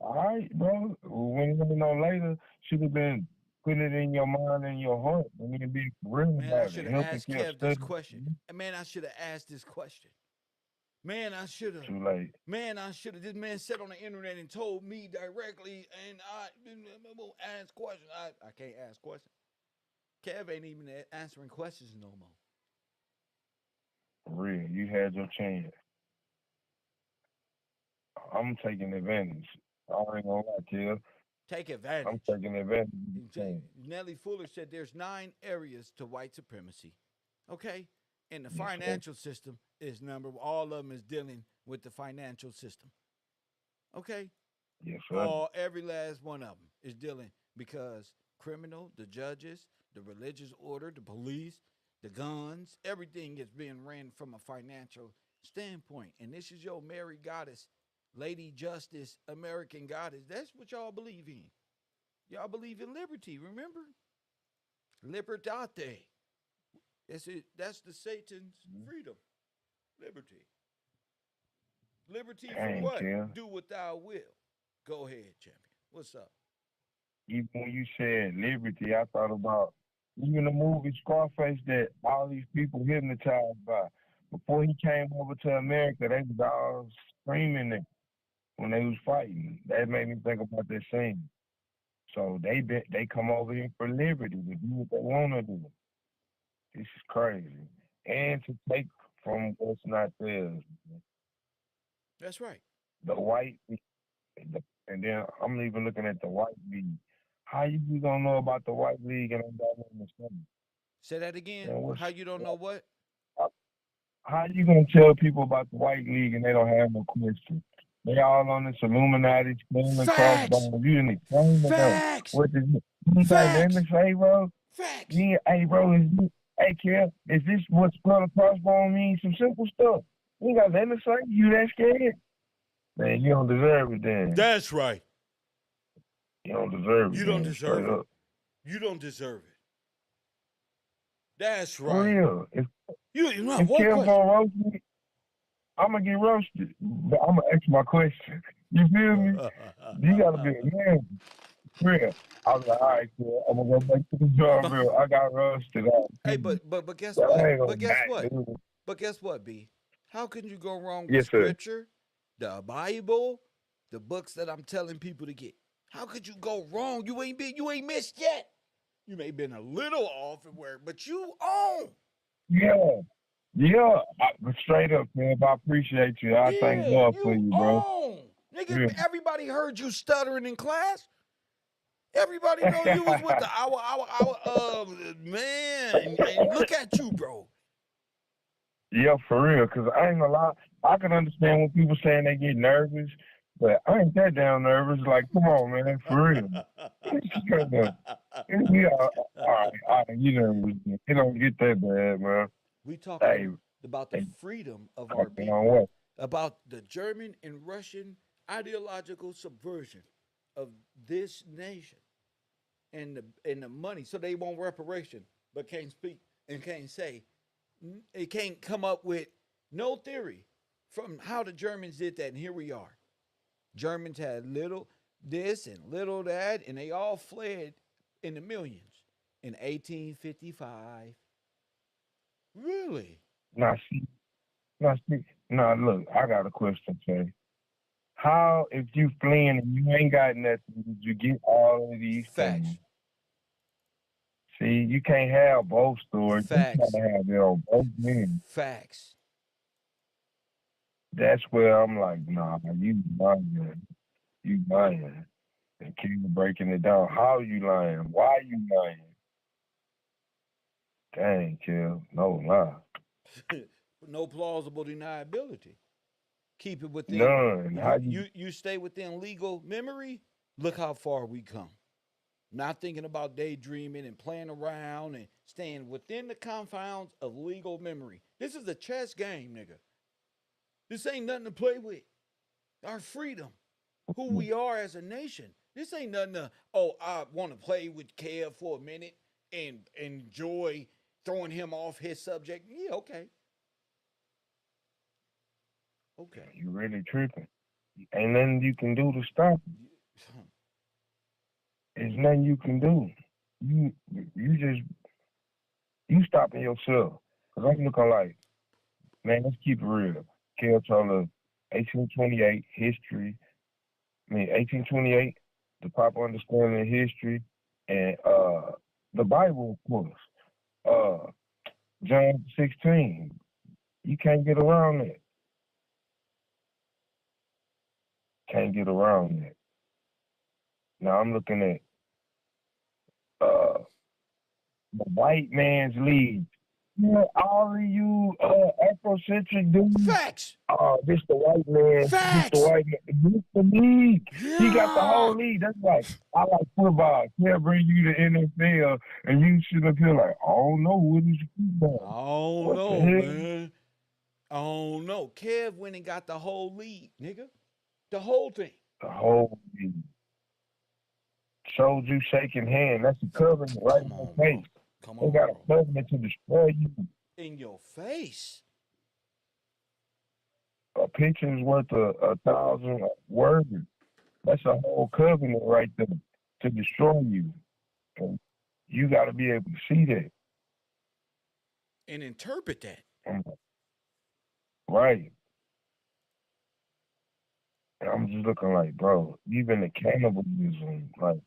Speaker 3: All right, bro. When you know later, should have been putting it in your mind and your heart and then be real
Speaker 1: Man, I
Speaker 3: about it.
Speaker 1: should have
Speaker 3: Helping
Speaker 1: asked
Speaker 3: Kev
Speaker 1: Kev this
Speaker 3: study.
Speaker 1: question. Man, I should have asked this question. Man, I should have.
Speaker 3: Too late.
Speaker 1: Man, I should have. This man sat on the internet and told me directly, and I won't ask questions. I can't ask questions. Kev ain't even answering questions no more.
Speaker 3: For real. You had your chance. I'm taking advantage. I ain't gonna lie, Kev.
Speaker 1: Take
Speaker 3: I'm
Speaker 1: advantage.
Speaker 3: taking advantage of this thing.
Speaker 1: Nellie Fuller said there's 9 areas to white supremacy. Okay? And the
Speaker 3: Yes, sir.
Speaker 1: financial system is number all of them is dealing with the financial system. Okay?
Speaker 3: Yes, sir.
Speaker 1: All every last one of them is dealing because criminal, the judges, the religious order, the police, the guns, everything is being ran from a financial standpoint. And this is your Mary Goddess, Lady Justice, American Goddess. That's what y'all believe in. Y'all believe in liberty, remember? Libertate. That's it. That's the Satan's freedom. Liberty. Liberty from
Speaker 3: Dang,
Speaker 1: what?
Speaker 3: Kev.
Speaker 1: Do what thou will. Go ahead, champion. What's up?
Speaker 3: Even when you said liberty, I thought about even the movie Scarface that all these people hypnotized by. Before he came over to America, they was all screaming it when they was fighting. That made me think about that scene. So they come over here for liberty to do what they want to do. This is crazy. And to take from what's not theirs.
Speaker 1: That's right.
Speaker 3: The white, and then I'm even looking at the white league. How you gonna know about the white league and I'm not in the same?
Speaker 1: Say that again.
Speaker 3: Man,
Speaker 1: How you don't know what?
Speaker 3: how you gonna tell people about the white league and they don't have no question? They all on this Illuminati, stealing
Speaker 1: Facts.
Speaker 3: crossbones. You didn't explain to them.
Speaker 1: Facts.
Speaker 3: What is it? You got nothing to
Speaker 1: Facts.
Speaker 3: say, bro?
Speaker 1: Facts.
Speaker 3: Yeah, hey, bro, hey, Kev, is this what skull and crossbone means? Some simple stuff. You ain't got nothing to say. You that scared? Man, you don't deserve it then.
Speaker 1: That's right.
Speaker 3: You don't deserve it
Speaker 1: You don't
Speaker 3: then, straight
Speaker 1: deserve it.
Speaker 3: up.
Speaker 1: You don't deserve it. That's
Speaker 3: For
Speaker 1: right.
Speaker 3: real.
Speaker 1: You know
Speaker 3: If
Speaker 1: one
Speaker 3: Kev
Speaker 1: question.
Speaker 3: gonna roast me, I'm gonna get roasted. But I'm gonna ask my question. You feel me? You gotta be a man. Real. I was like, all right, Kev, I'm gonna go back to the drum reel. I got roasted.
Speaker 1: Hey, but guess
Speaker 3: But
Speaker 1: what?
Speaker 3: I ain't gonna
Speaker 1: But guess
Speaker 3: back,
Speaker 1: what?
Speaker 3: dude.
Speaker 1: But guess what, B? How can you go wrong with
Speaker 3: Yes, sir.
Speaker 1: scripture, the Bible, the books that I'm telling people to get? How could you go wrong? You ain't missed yet. You may have been a little off at work, but you own.
Speaker 3: Yeah. Yeah. But straight up, Kev, I appreciate you. I thank
Speaker 1: Yeah,
Speaker 3: God for
Speaker 1: you
Speaker 3: you, bro.
Speaker 1: own. Nigga,
Speaker 3: Real.
Speaker 1: everybody heard you stuttering in class. Everybody know you was with the man. And look at you, bro.
Speaker 3: Yeah, for real. Cause I ain't gonna lie. I can understand when people saying they get nervous But I ain't that damn nervous. Like, come on, man, for real. We all right, you know, it don't get that bad, man.
Speaker 1: We talking
Speaker 3: Hey,
Speaker 1: about the
Speaker 3: hey,
Speaker 1: freedom of our
Speaker 3: crack it on
Speaker 1: people,
Speaker 3: what?
Speaker 1: about the German and Russian ideological subversion of this nation and the money, so they want reparation, but can't speak and can't say, it can't come up with no theory from how the Germans did that, and here we are. Germans had little this and little that, and they all fled in the millions in 1855. Really?
Speaker 3: Now, see, now, look, I got a question, Jay. How, if you fleeing and you ain't got nothing, did you get all of these things?
Speaker 1: Facts.
Speaker 3: See, you can't have both stories. You
Speaker 1: Facts.
Speaker 3: gotta have it on both ends.
Speaker 1: Facts.
Speaker 3: That's where I'm like, nah, you lying. You lying. And keep breaking it down. How you lying? Why you lying? Dang, kill. No lie.
Speaker 1: No plausible deniability. Keep it within
Speaker 3: None. How you
Speaker 1: you stay within legal memory. Look how far we come. Not thinking about daydreaming and playing around and staying within the confines of legal memory. This is a chess game, nigga. This ain't nothing to play with. Our freedom, who we are as a nation. This ain't nothing to, oh, I want to play with Kev for a minute and enjoy throwing him off his subject. Yeah, okay. Okay.
Speaker 3: you really tripping. Ain't nothing you can do to stop it. There's nothing you can do. You you just you stopping yourself. Cause I'm looking like, man, let's keep it real. Kel told us 1828 history. I mean 1828, the proper understanding of history and the Bible, of course. Uh John 16. You can't get around that. Can't get around that. Now I'm looking at uh the white man's league. You know, all of you Afrocentric dudes,
Speaker 1: Facts.
Speaker 3: this the white man, this the
Speaker 1: Facts.
Speaker 3: white man, this the league. He got the
Speaker 1: Yeah.
Speaker 3: whole league. That's like, I like football. Can't bring you to NFL and you should have been like, I don't know, what is
Speaker 1: I
Speaker 3: football?
Speaker 1: don't
Speaker 3: What the
Speaker 1: know,
Speaker 3: hell?
Speaker 1: man. I don't know. Kev went and got the whole league, nigga. The whole thing.
Speaker 3: The whole league. Showed you shaking hand. That's a covenant right
Speaker 1: Come
Speaker 3: in your
Speaker 1: on, bro.
Speaker 3: face.
Speaker 1: Come
Speaker 3: They
Speaker 1: on,
Speaker 3: got a
Speaker 1: bro.
Speaker 3: covenant to destroy you.
Speaker 1: In your face.
Speaker 3: A picture is worth a thousand words. That's a whole covenant right there to destroy you. And you got to be able to see that.
Speaker 1: And interpret that.
Speaker 3: Right. And I'm just looking like, bro, even the cannibalism, like,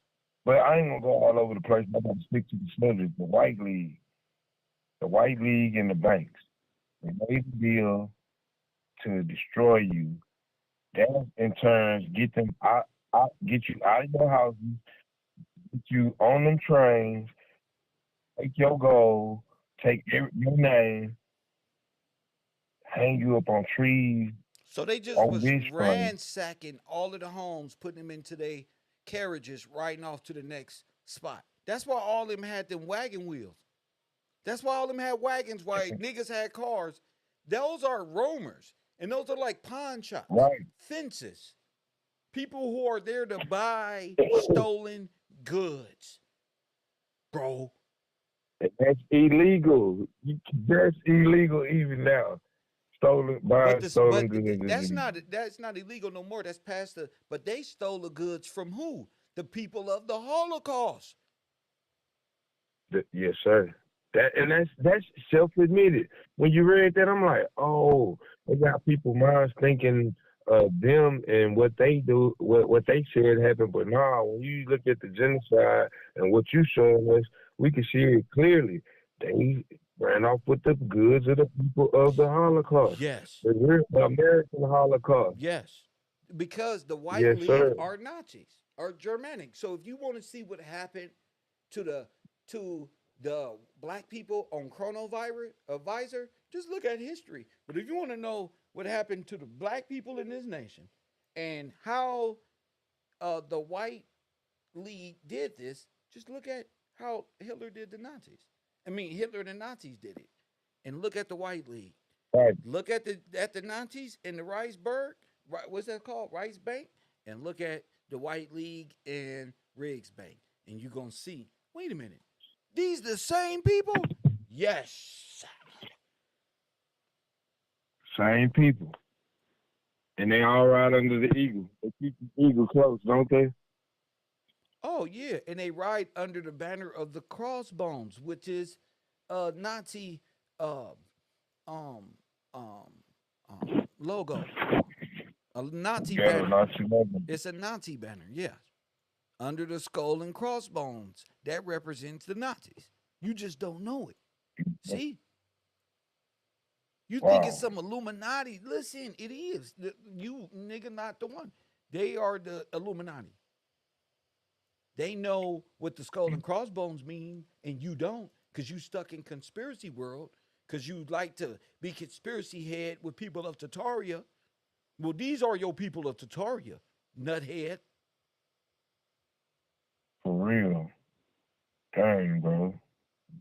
Speaker 3: but I ain't gonna go all over the place. I'm gonna stick to the subject. The White League and the banks, they made a deal to destroy you. That in turn get you out of your houses, get you on them trains, take your gold, take your name, hang you up on trees,
Speaker 1: So they just
Speaker 3: on
Speaker 1: was
Speaker 3: this frame.
Speaker 1: ransacking all of the homes, putting them into their carriages, riding off to the next spot. That's why all of them had them wagon wheels. That's why all of them had wagons, why niggas had cars. Those are roamers. And those are like pawn shops,
Speaker 3: Right.
Speaker 1: fences. People who are there to buy stolen goods, bro.
Speaker 3: That's illegal. That's illegal even now. Stolen,
Speaker 1: But
Speaker 3: buying
Speaker 1: this,
Speaker 3: stolen
Speaker 1: but
Speaker 3: goods is illegal.
Speaker 1: that's not illegal no more. That's past the. But they stole the goods from who? The people of the Holocaust.
Speaker 3: Yes, sir. That's self-admitted. When you read that, I'm like, oh, they got people minds thinking them and what they do, what they said happened. But nah, when you look at the genocide and what you showing us, we can see it clearly. They ran off with the goods of the people of the Holocaust,
Speaker 1: Yes,
Speaker 3: the American Holocaust.
Speaker 1: yes, because the White
Speaker 3: Yes,
Speaker 1: League
Speaker 3: sir.
Speaker 1: are Nazis, are Germanic. So if you want to see what happened to the black people on Chronovirus Visor, just look at history. But if you want to know what happened to the black people in this nation, And how the white league did this, just look at how Hitler did the Nazis. I mean, Hitler and the Nazis did it. And look at the white league.
Speaker 3: Right.
Speaker 1: Look at the Nazis in the Reichsberg, what's that called? Reichsbank, and look at the White League and Rigsbank, and you're gonna see. Wait a minute, these the same people? Yes.
Speaker 3: Same people. And they all ride under the eagle. They keep the eagle close, don't they?
Speaker 1: Oh yeah, and they ride under the banner of the crossbones, which is a Nazi uh, um logo, a Nazi
Speaker 3: Yeah,
Speaker 1: banner.
Speaker 3: Nazi logo.
Speaker 1: It's a Nazi banner, yes. Under the skull and crossbones. That represents the Nazis. You just don't know it. See? You think it's
Speaker 3: Wow.
Speaker 1: some Illuminati. Listen, it is. You nigga not the one. They are the Illuminati. They know what the skull and crossbones mean, and you don't, because you stuck in conspiracy world, because you like to be conspiracy head with people of Tataria. Well, these are your people of Tataria, nuthead.
Speaker 3: For real. Dang, bro.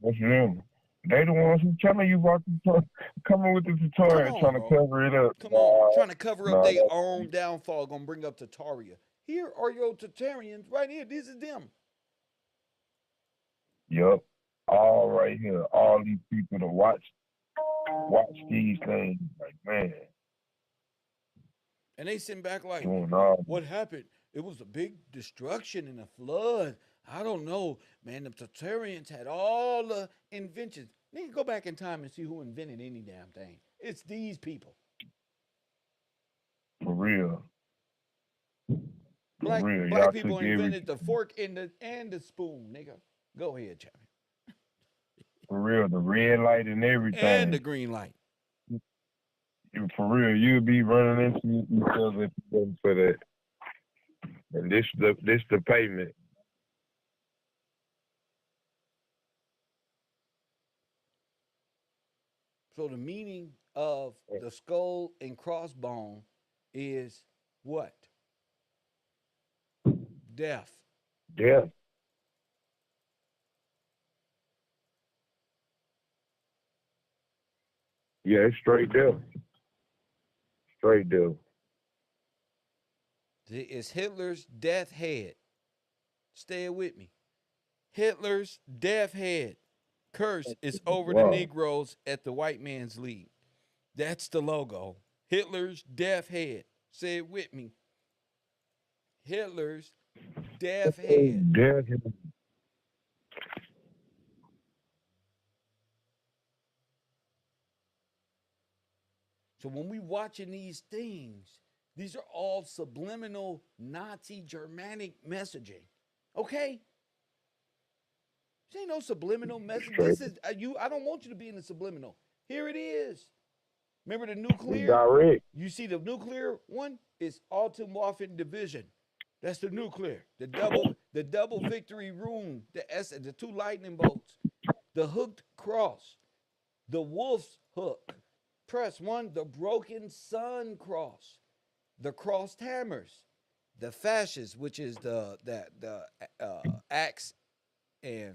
Speaker 3: What's them? They the ones who telling you about the coming with the
Speaker 1: Come
Speaker 3: tutorial
Speaker 1: on,
Speaker 3: trying to
Speaker 1: bro.
Speaker 3: cover it up.
Speaker 1: Come on. Trying to cover up
Speaker 3: Nah,
Speaker 1: their own downfall, gonna bring up Tataria. Here are your Tatarians right here. This is them.
Speaker 3: Yup. All right here. All these people to watch these things. Like, man,
Speaker 1: And they sitting back like,
Speaker 3: doing all
Speaker 1: what happened? It was a big destruction and a flood. I don't know. Man, the Tatarians had all the inventions. Nigga, go back in time and see who invented any damn thing. It's these people.
Speaker 3: for real. For
Speaker 1: Black
Speaker 3: real.
Speaker 1: black
Speaker 3: Y'all
Speaker 1: people
Speaker 3: took
Speaker 1: invented
Speaker 3: everything.
Speaker 1: the fork and the spoon, nigga. Go ahead, champion.
Speaker 3: For real. The red light and
Speaker 1: And the
Speaker 3: everything.
Speaker 1: green light.
Speaker 3: For real. You'd be running into each other if it wasn't for that. And this the payment.
Speaker 1: So the meaning of the skull and crossbone is what? Death.
Speaker 3: Yeah. Yeah, it's straight there. Straight there.
Speaker 1: It's Hitler's death head. Stay with me. Hitler's death head. Curse is over the
Speaker 3: Wow.
Speaker 1: Negroes at the white man's league. That's the logo. Hitler's death head. Say it with me. Hitler's death head.
Speaker 3: Yeah.
Speaker 1: So when we watching these things, these are all subliminal Nazi Germanic messaging. Okay? This ain't no subliminal message. This is you. I don't want you to be in the subliminal. Here it is. Remember the nuclear?
Speaker 3: Direct.
Speaker 1: You see the nuclear one is Altenwaffen Division. That's the nuclear. The double victory rune. The two lightning bolts. The hooked cross. The wolf's hook. Press one. The broken sun cross. The crossed hammers. The fasces, which is the axe and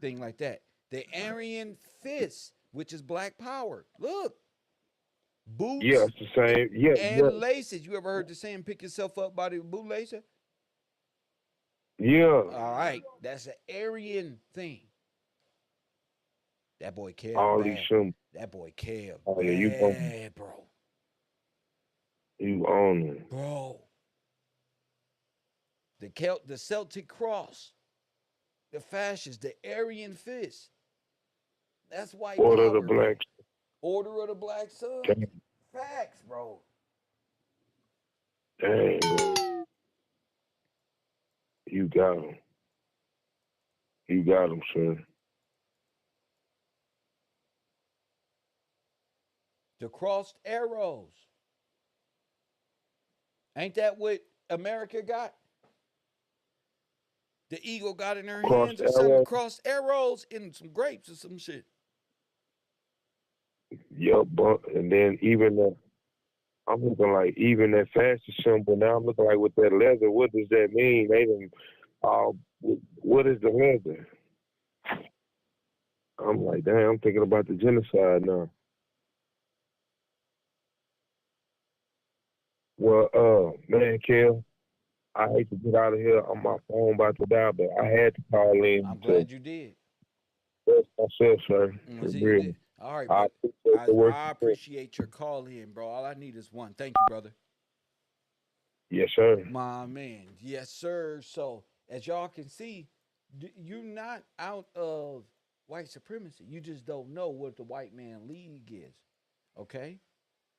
Speaker 1: thing like that. The Aryan fist, which is black power. Look, boots.
Speaker 3: Yeah, it's the same. Yeah,
Speaker 1: and laces. You ever heard the saying, "Pick yourself up by the bootlacer"?
Speaker 3: yeah.
Speaker 1: All right, that's an Aryan thing. That boy Kev
Speaker 3: All
Speaker 1: bad.
Speaker 3: these symbols.
Speaker 1: That boy Kev
Speaker 3: Oh,
Speaker 1: bad,
Speaker 3: yeah, you own it.
Speaker 1: bro. The Celtic cross, the fascists, the Aryan fist. That's white
Speaker 3: Order
Speaker 1: power.
Speaker 3: the Black.
Speaker 1: Order of the Black Sun.
Speaker 3: Dang.
Speaker 1: Facts, bro.
Speaker 3: Dang, bro. You got him. You got him, son.
Speaker 1: The crossed arrows. Ain't that what America got? The eagle got in her hands or something. Crossed arrows and some grapes or some shit.
Speaker 3: Yup, and then even I'm looking like even that fashion symbol. Now I'm looking like with that leather. What does that mean? They done, uh, what is the leather? I'm like, damn. I'm thinking about the genocide now. Well, man, Kel, I hate to get out of here. On my phone about to die, but I had to call in
Speaker 1: I'm
Speaker 3: to
Speaker 1: glad you did.
Speaker 3: express myself, sir. For
Speaker 1: See, you
Speaker 3: real.
Speaker 1: did. All right,
Speaker 3: I
Speaker 1: but
Speaker 3: appreciate the work
Speaker 1: I
Speaker 3: you do.
Speaker 1: appreciate your call in, bro. All I need is one. Thank you, brother.
Speaker 3: Yes, sir.
Speaker 1: My man. Yes, sir. So, as y'all can see, you're not out of white supremacy. You just don't know what the white man league is. Okay?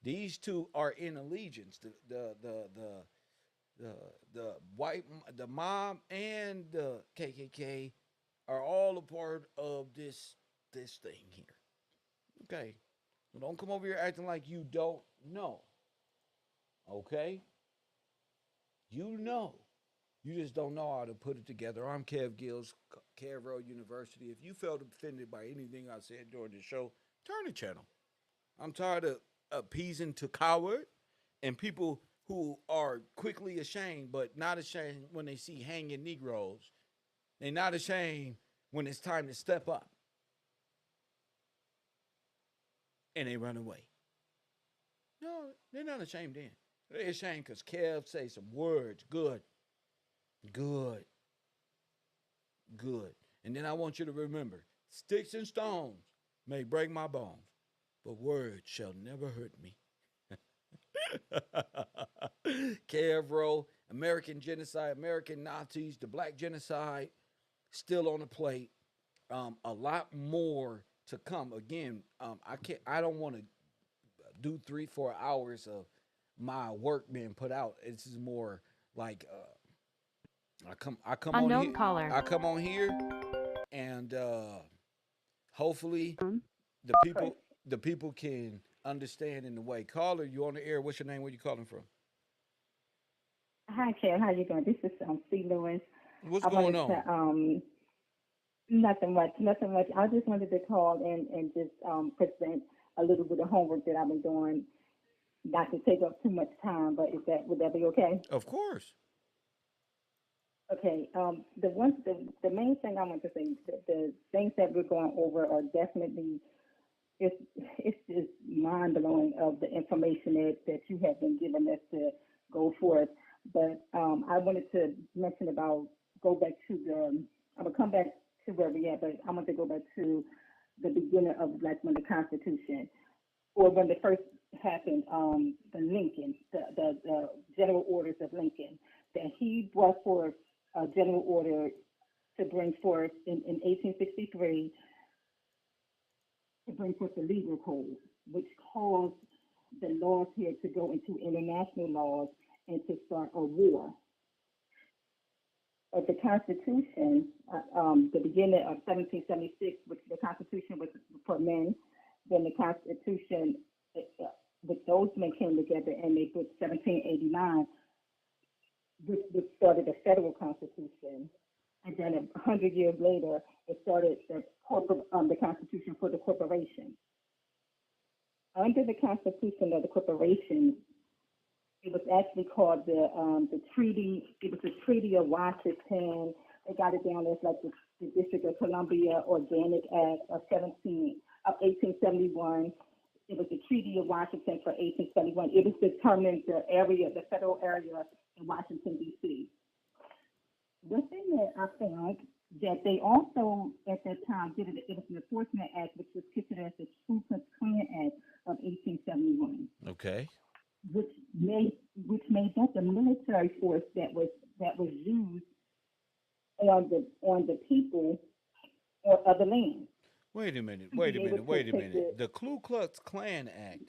Speaker 1: These two are in allegiance. The the white the mob and the KKK are all a part of this thing here. Okay? So don't come over here acting like you don't know. Okay? You know. You just don't know how to put it together. I'm Kev Gills, KevRow University. If you felt offended by anything I said during the show, turn the channel. I'm tired of appeasing to coward and people who are quickly ashamed, but not ashamed when they see hanging Negroes. They're not ashamed when it's time to step up and they run away. No, they're not ashamed then. They're ashamed because Kev say some words. Good, good, good. And then I want you to remember, sticks and stones may break my bones, but words shall never hurt me. KevRow, American genocide, American Nazis, the black genocide, still on the plate. A lot more to come. Again, I can't. I don't want to do 3 4 hours of my work being put out. This is more like I come on
Speaker 2: Unknown
Speaker 1: here.
Speaker 2: caller.
Speaker 1: I come on here, and hopefully the
Speaker 4: Okay.
Speaker 1: people can understand in the way. Caller, you on the air? What's your name? Where you calling from?
Speaker 4: Hi, Ken. How you doing? This is C. Lewis.
Speaker 1: What's
Speaker 4: I
Speaker 1: going
Speaker 4: wanted
Speaker 1: on?
Speaker 4: to nothing much, nothing much. I just wanted to call and just present a little bit of homework that I've been doing. Not to take up too much time, but is that would that be okay?
Speaker 1: Of course.
Speaker 4: Okay. The main thing I want to say, the things that we're going over are definitely it's it's just mind blowing of the information that you have been giving us to go forth. But I wanted to mention about go back to the. I'm gonna come back to where we at, but I want to go back to the beginning of like when the Constitution or when it first happened, the Lincoln, the General Orders of Lincoln, that he brought forth a general order to bring forth in 1863 to bring forth the legal code, which caused the laws here to go into international laws and to start a war. But the Constitution, the beginning of 1776, which the Constitution was for men, then the Constitution, with those men came together and they put 1789, which started the federal Constitution. And then 100 years later, it started the Constitution for the corporation. Under the Constitution of the corporation, it was actually called the treaty. It was the Treaty of Washington. They got it down as like the District of Columbia Organic Act of 1871. It was the Treaty of Washington for 1871. It was determined the area, the federal area in Washington D.C. Within that, I found that they also at that time did it. It was an Enforcement Act, which was considered as the Ku Klux Klan Act of 1871,
Speaker 1: Okay.
Speaker 4: which made that the military force that was used on the people or of the land
Speaker 1: Wait a minute.
Speaker 4: to
Speaker 1: Wait a
Speaker 4: be able
Speaker 1: minute.
Speaker 4: to
Speaker 1: Wait a
Speaker 4: take the.
Speaker 1: minute. The Ku Klux Klan Act.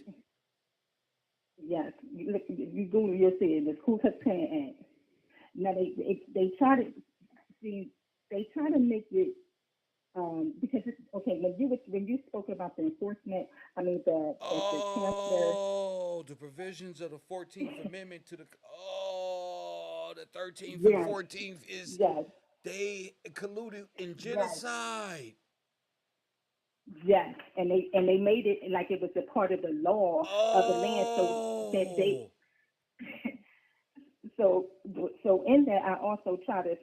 Speaker 4: Yes, you Google, you'll see it. The Ku Klux Klan Act. Now they try to see, they try to make it because it's, okay, when you spoke about the enforcement, I mean the chancellor.
Speaker 1: Oh, the provisions of the 14th Amendment to the. Oh, the 13th and
Speaker 4: Yes,
Speaker 1: 14th is
Speaker 4: yes,
Speaker 1: they colluded in
Speaker 4: yes,
Speaker 1: genocide.
Speaker 4: Yes, and they made it like it was a part of the law of the land, so that they
Speaker 1: Oh,
Speaker 4: so so in that I always try to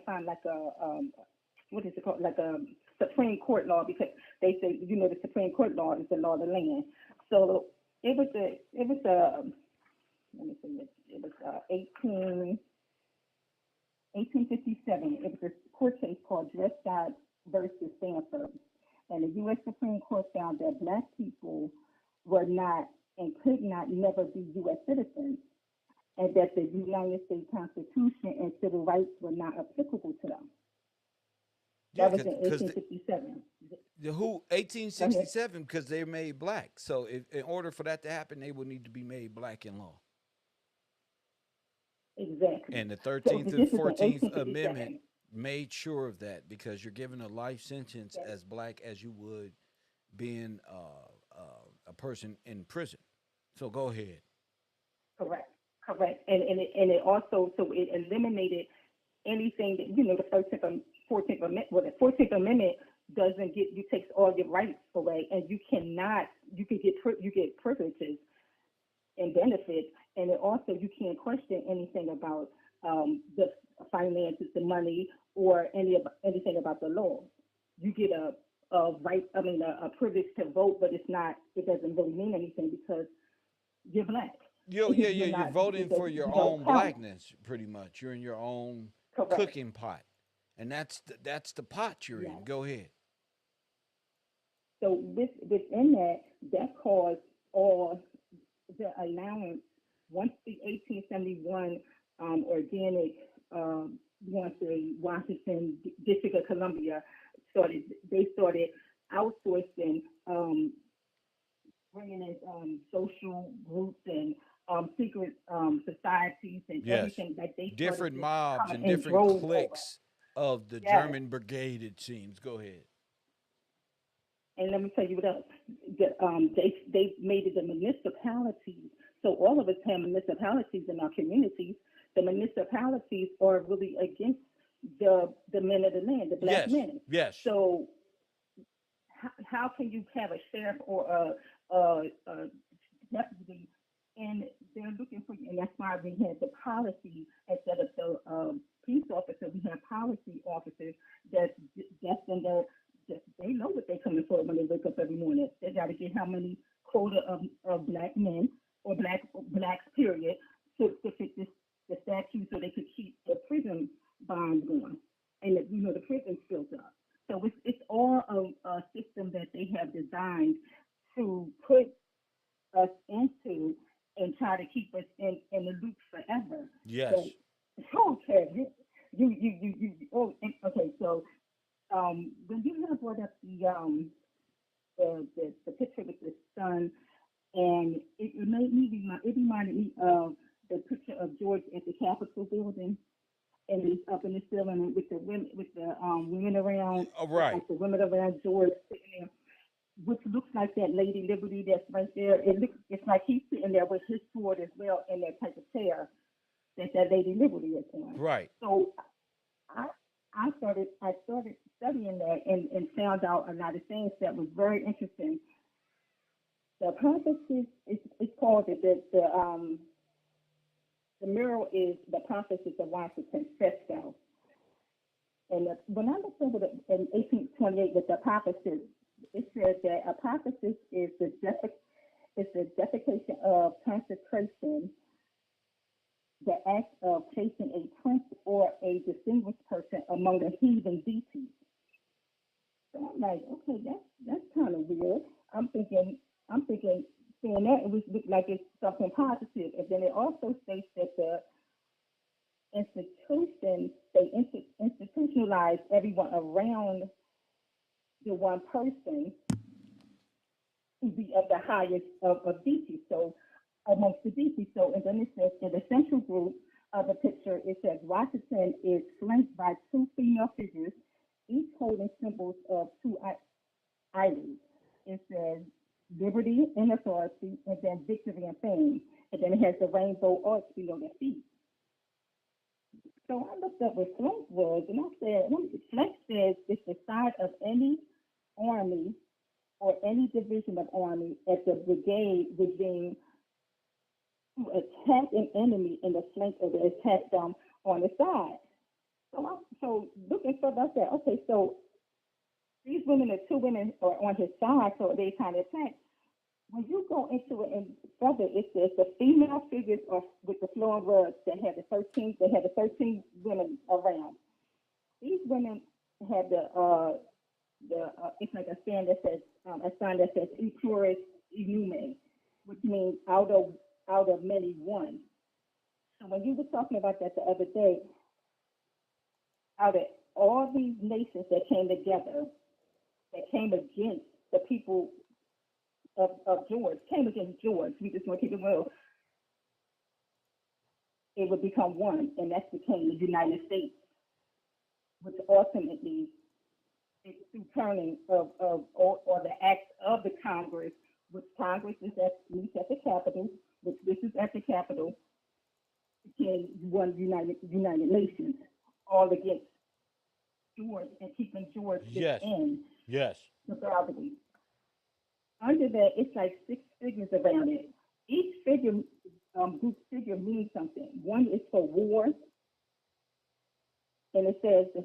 Speaker 4: find like a what is it called, like a Supreme Court law, because they say, the Supreme Court law is the law of the land. So it was a let me see, it was 1857. It was a court case called Dred Scott versus Stanford, and the U.S. Supreme Court found that Black people were not and could not never be U.S. citizens, and that the United States Constitution and civil rights were not applicable to them.
Speaker 1: yeah,
Speaker 4: That was in
Speaker 1: because
Speaker 4: 1857.
Speaker 1: the who
Speaker 4: Go ahead.
Speaker 1: 1867 because they're made black. So if, in order for that to happen, they would need to be made black in law.
Speaker 4: Exactly.
Speaker 1: And the
Speaker 4: So
Speaker 1: 13th and
Speaker 4: this was in
Speaker 1: 14th Amendment
Speaker 4: 1857.
Speaker 1: made sure of that because you're given a life sentence
Speaker 4: Yes,
Speaker 1: as black as you would being a person in prison. So go ahead.
Speaker 4: correct, correct. And it also, so it eliminated anything that, the 13th and 14th Amendment, well, the 14th Amendment doesn't get, you takes all your rights away, and you can you get privileges and benefits, and it also, you can't question anything about the finances, the money, or anything about the law. You get a right, a privilege to vote, but it doesn't really mean anything because you're Black.
Speaker 1: Yeah, yeah.
Speaker 4: You're
Speaker 1: You're
Speaker 4: not,
Speaker 1: voting for your
Speaker 4: you don't
Speaker 1: own
Speaker 4: count.
Speaker 1: blackness, pretty much. You're in your own
Speaker 4: Correct.
Speaker 1: cooking pot, and that's the pot you're in.
Speaker 4: Yes.
Speaker 1: Go ahead.
Speaker 4: So within that, that caused all the allowance once the 1871 organic, once the Washington District of Columbia started, they started outsourcing, bringing in social groups and secret societies and
Speaker 1: Yes.
Speaker 4: everything, like they started
Speaker 1: Different
Speaker 4: just
Speaker 1: mobs
Speaker 4: coming
Speaker 1: and
Speaker 4: in
Speaker 1: different
Speaker 4: droves over.
Speaker 1: cliques of the
Speaker 4: Yes.
Speaker 1: German brigade, it seems. Go ahead.
Speaker 4: And let me tell you what else. They made it the municipalities. So all of us have municipalities in our communities. The municipalities are really against the men of the land, the Black
Speaker 1: Yes,
Speaker 4: men.
Speaker 1: yes.
Speaker 4: So how can you have a sheriff or a deputy, and they're looking for you? And that's why we had the policy instead of the police officer. We have policy officers that's in their, they know what they're coming for when they wake up every morning. They got to get how many quota of Black men or blacks period to fit the statute, so they could keep the prison bonds going, and the prison's built up. So it's all a system that they have designed to put us into and try to keep us in the loop forever. But
Speaker 1: Yes.
Speaker 4: okay, okay. So when you have brought up the picture with the sun, and it reminded me of the picture of George at the Capitol building, and he's up in the ceiling with the women around,
Speaker 1: All right.
Speaker 4: like the women around George sitting there, which looks like that Lady Liberty that's right there. It's like he's sitting there with his sword as well in that type of chair that Lady Liberty is on.
Speaker 1: Right.
Speaker 4: So I I started studying that, and found out a lot of things that was very interesting. The prophecies, it's called the mural is the prophecies of Washington fresco. And when I looked over in 1828 with the prophecies, it said that a prophecy is the definition of consecration, the act of placing a prince or a distinguished person among the heathen deities. So I'm like, okay, that's kind of weird. I'm thinking, seeing that, it was look like it's something positive. And then it also states that the institutionalize everyone around the one person to be of the highest of deities. So amongst the deities. So, and then it says in the central group of the picture, it says Washington is flanked by two female figures, each holding symbols of two idols. It says liberty and authority, and then victory and fame. And then it has the rainbow arch below their feet. So I looked up what flank was, and I said, flank says it's the side of any army or any division of army at the brigade regime to attack an enemy in the flank or to attack them on the side. So looking further, I said, okay, so these women, the two women are on his side, so they kind of attack. When you go into it and further, it says the female figures are with the flowing robes that had the 13 women around. These women had it's like a sign that says Eturis Inume, which means out of many one. So when you were talking about that the other day, out of all these nations that came together, that came against the people of George, came against George, we just want to keep it real, it would become one, and that became the United States, which ultimately is through turning or the acts of the Congress, which Congress meets at the Capitol, which this is at the Capitol, became one United Nations, all against George and keeping George
Speaker 1: Yes.
Speaker 4: within
Speaker 1: Yes.
Speaker 4: the boundary. Under that, it's like 6 figures around it. Each group figure means something. One is for war, and it says the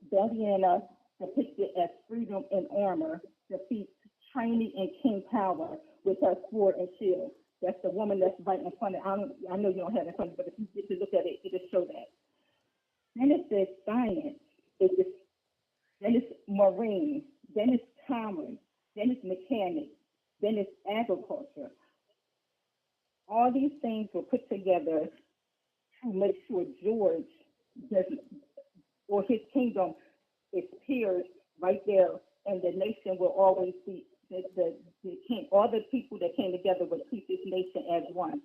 Speaker 4: Valiana, depicted as freedom and armor, defeats Training and King Power with her sword and shield. That's the woman that's right in front of. I know you don't have it in front of you, but if you get to look at it, it'll show that. Then it says science. Then it's marine. Then it's commerce. Then it's mechanics. Then it's agriculture. All these things were put together to make sure George doesn't, or his kingdom is peers right there, and the nation will always be the king. All the people that came together would keep this nation as one,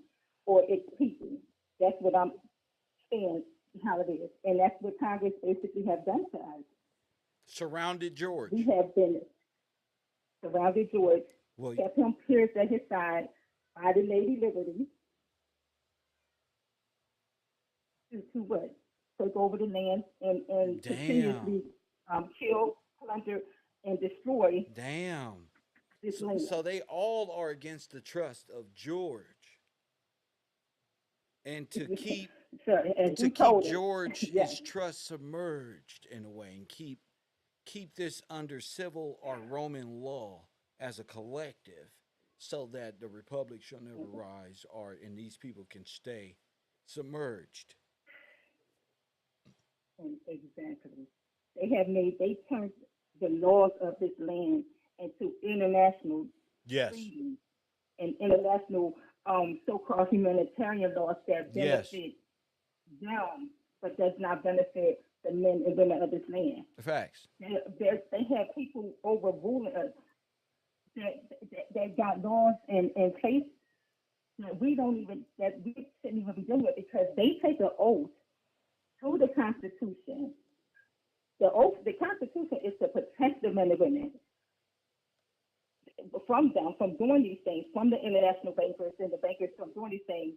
Speaker 4: or its people. That's what I'm saying how it is, and that's what Congress basically have done to us.
Speaker 1: Surrounded George.
Speaker 4: We have been surrounded George,
Speaker 1: Well,
Speaker 4: kept him pierced at his side by the Lady Liberty to what? Take over the land and continuously kill, plunder, and destroy
Speaker 1: damn.
Speaker 4: this land.
Speaker 1: So they all are against the trust of George. And to keep George
Speaker 4: yes.
Speaker 1: his trust submerged in a way, and keep this under civil or Roman law as a collective, so that the republic shall never rise, and these people can stay submerged.
Speaker 4: Exactly. They turned the laws of this land into international treaties and international so-called humanitarian laws that benefit them, but does not benefit the men and women of this land.
Speaker 1: Facts.
Speaker 4: They have people overruling us that got laws in place that we shouldn't even be doing it, because they take an oath to the Constitution. The Constitution is to protect the men and women from doing these things, from the international bankers and the bankers from doing these things,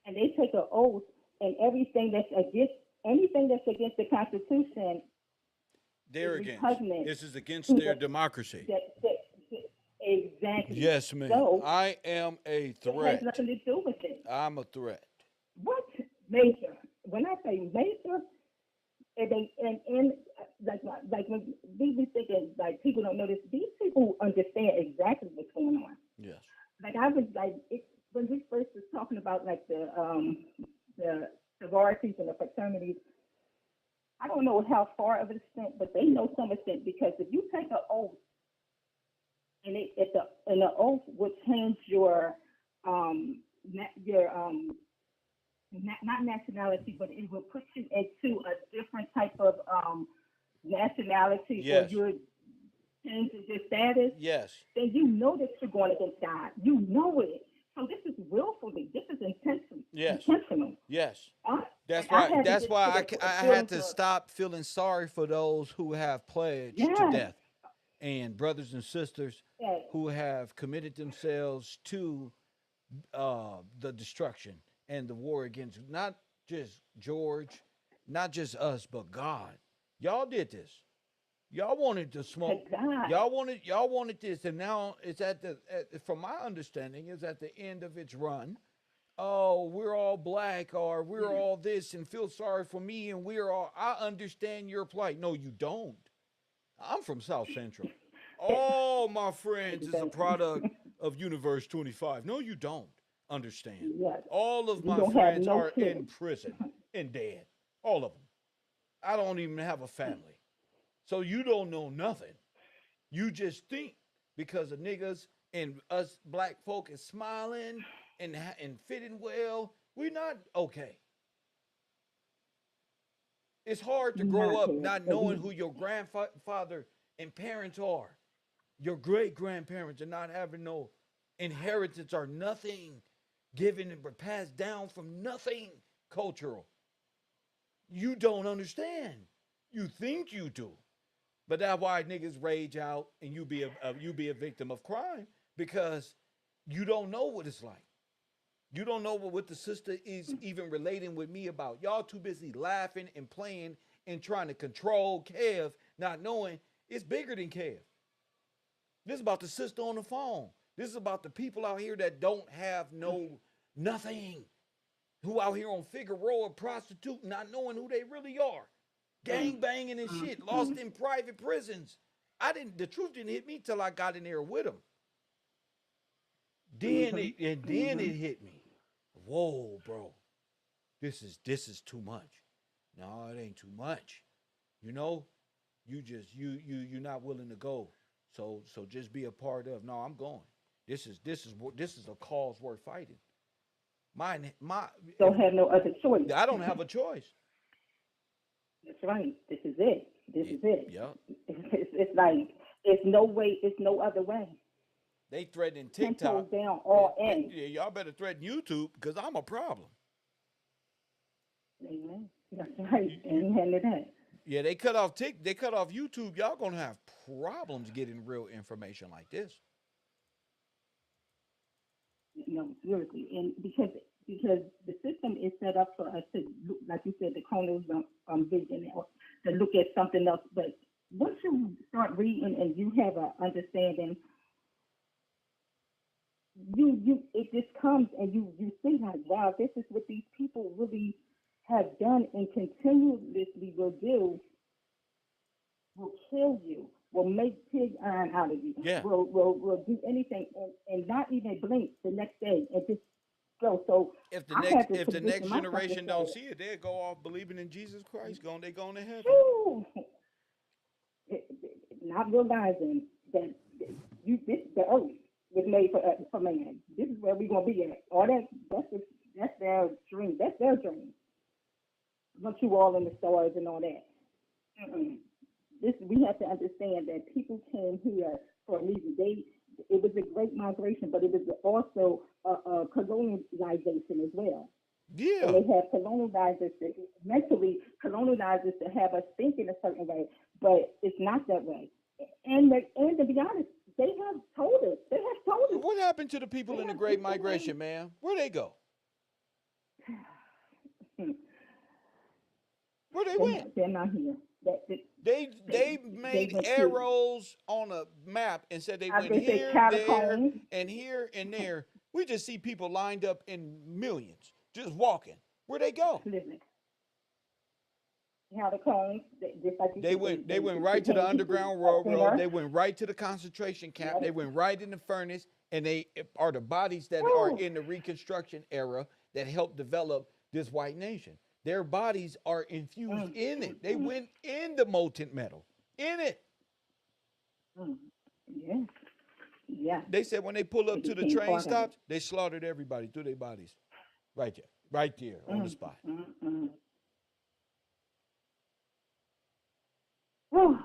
Speaker 4: and they take an oath, and anything that's against the Constitution,
Speaker 1: they're against. This is against their democracy.
Speaker 4: Exactly.
Speaker 1: Yes, ma'am.
Speaker 4: So,
Speaker 1: I am a threat.
Speaker 4: It has nothing to do with it.
Speaker 1: I'm a threat.
Speaker 4: What? Major. When I say major, and like when we be thinking, like, people don't know this, these people understand exactly what's going on.
Speaker 1: Yes.
Speaker 4: Like, I was like, when we first was talking about like the sororities and the fraternities, I don't know how far of an extent, but they know some extent, because if you take an oath, and the oath will change your not nationality, but it will put you into a different type of nationality,
Speaker 1: yes.
Speaker 4: or your change your status.
Speaker 1: Yes.
Speaker 4: Then you know that you're going against God. You know it. So this is willfully. This is intentional.
Speaker 1: Yes.
Speaker 4: Intentional.
Speaker 1: Yes. That's why I had to stop feeling sorry for those who have pledged to death, and brothers and sisters who have committed themselves to the destruction and the war against not just George, not just us, but God. Y'all did this. Y'all wanted to smoke.
Speaker 4: God.
Speaker 1: Y'all wanted this, and now it's from my understanding, is at the end of its run. Oh, we're all black, or we're all this, and feel sorry for me, and we're all. I understand your plight. No, you don't. I'm from South Central. All my friends is a
Speaker 4: Exactly.
Speaker 1: product of Universe 25. No, you don't understand.
Speaker 4: Yes.
Speaker 1: All of
Speaker 4: You
Speaker 1: my
Speaker 4: don't have
Speaker 1: friends
Speaker 4: no
Speaker 1: are in
Speaker 4: kids.
Speaker 1: prison and dead. All of them. I don't even have a family. So you don't know nothing. You just think because the niggas and us black folk is smiling and fitting well, we're not okay. It's hard to
Speaker 4: You
Speaker 1: grow
Speaker 4: not
Speaker 1: up
Speaker 4: kids.
Speaker 1: not
Speaker 4: So
Speaker 1: knowing who your grandfather and parents are, your great grandparents, and not having no inheritance or nothing given and passed down from nothing cultural. You don't understand. You think you do. But that's why niggas rage out and you be a victim of crime because you don't know what it's like. You don't know what the sister is even relating with me about. Y'all too busy laughing and playing and trying to control Kev, not knowing it's bigger than Kev. This is about the sister on the phone. This is about the people out here that don't have no nothing. Who out here on Figueroa prostituting, not knowing who they really are. Gang banging and shit, lost in private prisons. The truth didn't hit me till I got in there with them. Then it hit me. Whoa, bro. This is too much. No, it ain't too much. You know, you're not willing to go. So just be a part of. No, I'm going. This is a cause worth fighting. My
Speaker 4: don't have no other choice.
Speaker 1: I don't have a choice.
Speaker 4: That's right. This is it. This is it.
Speaker 1: Yeah.
Speaker 4: It's like it's no way. It's no other way.
Speaker 1: They threatening
Speaker 4: 10 toes
Speaker 1: TikTok.
Speaker 4: down, all in.
Speaker 1: Y'all better threaten YouTube because I'm a problem.
Speaker 4: Amen. That's right. Amen to that.
Speaker 1: Yeah, they cut off YouTube. Y'all gonna have problems getting real information like this.
Speaker 4: No, seriously, and because the system is set up for us to, like you said, the chronos vision, or to look at something else. But once you start reading and you have an understanding, it just comes and you see like, wow, this is what these people really have done and continuously will do. Will kill you, will make pig iron out of you,
Speaker 1: Yeah.
Speaker 4: will do anything and not even blink the next day and just go. So
Speaker 1: If the
Speaker 4: I
Speaker 1: next
Speaker 4: have to
Speaker 1: if the next
Speaker 4: position myself to
Speaker 1: generation don't
Speaker 4: say,
Speaker 1: see it, they'll go off believing in Jesus Christ. They going to heaven.
Speaker 4: "Whew," not realizing that the earth was made for man. This is where we're gonna be at. All that's their dream. That's their dream. Once you all in the stars and all that. Mm-mm. We have to understand that people came here for a reason. It was a great migration, but it was also a colonialization as well. So
Speaker 1: Yeah.
Speaker 4: they have colonizers mentally colonizers to have us thinking a certain way, but it's not that way. And to be honest, they have told us. They have told us.
Speaker 1: What happened to the people
Speaker 4: They
Speaker 1: in the
Speaker 4: have
Speaker 1: Great
Speaker 4: told us.
Speaker 1: Migration, man? Where they go? Where they went?
Speaker 4: They're not here.
Speaker 1: They
Speaker 4: They
Speaker 1: made
Speaker 4: went to,
Speaker 1: arrows on a map and said they
Speaker 4: I
Speaker 1: went
Speaker 4: guess, they
Speaker 1: here, there,
Speaker 4: catacombs.
Speaker 1: and here and there. We just see people lined up in millions, just walking. Where they go?
Speaker 4: Listen, catacombs. Just like you
Speaker 1: They
Speaker 4: said,
Speaker 1: went
Speaker 4: they
Speaker 1: they went right to the
Speaker 4: became people
Speaker 1: Underground
Speaker 4: up
Speaker 1: Railroad.
Speaker 4: there.
Speaker 1: They went right to the concentration camp. They
Speaker 4: Yep.
Speaker 1: went right in the furnace, and they are the bodies that are
Speaker 4: Woo.
Speaker 1: in the Reconstruction era that helped develop this white nation. Their bodies are infused
Speaker 4: Mm,
Speaker 1: in
Speaker 4: mm,
Speaker 1: it. They
Speaker 4: mm,
Speaker 1: went in the molten metal, in it.
Speaker 4: mm. Yeah. Yeah.
Speaker 1: They said when they pull
Speaker 4: They
Speaker 1: up to the
Speaker 4: became
Speaker 1: train
Speaker 4: part of it.
Speaker 1: stops, they slaughtered everybody through their bodies, right there on the
Speaker 4: Mm,
Speaker 1: spot.
Speaker 4: mm, mm. Whew.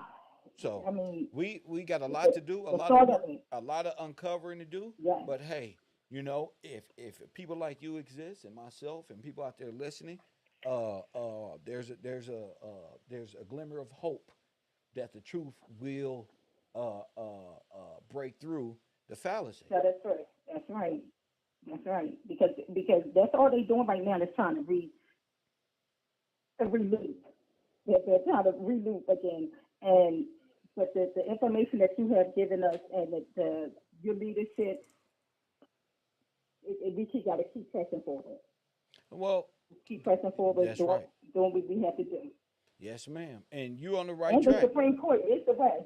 Speaker 1: So
Speaker 4: I mean,
Speaker 1: we got a lot
Speaker 4: the,
Speaker 1: to do, a
Speaker 4: the
Speaker 1: lot of
Speaker 4: thought of
Speaker 1: work,
Speaker 4: it.
Speaker 1: a lot of uncovering to do.
Speaker 4: Yeah.
Speaker 1: But hey, if people like you exist and myself and people out there listening, there's a glimmer of hope that the truth will break through the fallacy.
Speaker 4: So that's right. That's right. That's right. Because that's all they're doing right now is trying to reloop. They're trying to reloop again. And but the information that you have given us and your leadership, we got to keep pressing forward.
Speaker 1: Well,
Speaker 4: Keep pressing forward,
Speaker 1: that's right.
Speaker 4: doing what we have to do.
Speaker 1: Yes, ma'am. And you're on the right
Speaker 4: And
Speaker 1: track.
Speaker 4: the Supreme Court is the way.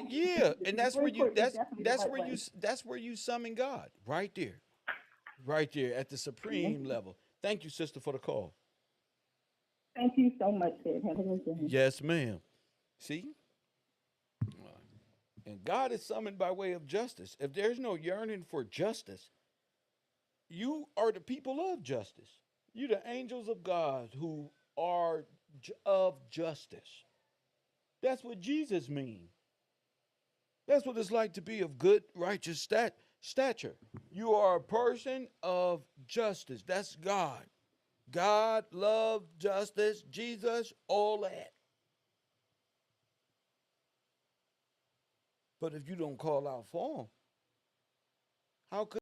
Speaker 1: Yeah, and that's where you
Speaker 4: Way.
Speaker 1: that's where you summon God right there, at the supreme level. Thank you, sister, for the call.
Speaker 4: Thank you so much, Ted. Have a good day.
Speaker 1: Yes, ma'am. See, and God is summoned by way of justice. If there's no yearning for justice, you are the people of justice. You the angels of God who are of justice. That's what Jesus means. That's what it's like to be of good, righteous stature. You are a person of justice. That's God. God, love, justice, Jesus, all that. But if you don't call out for him, how could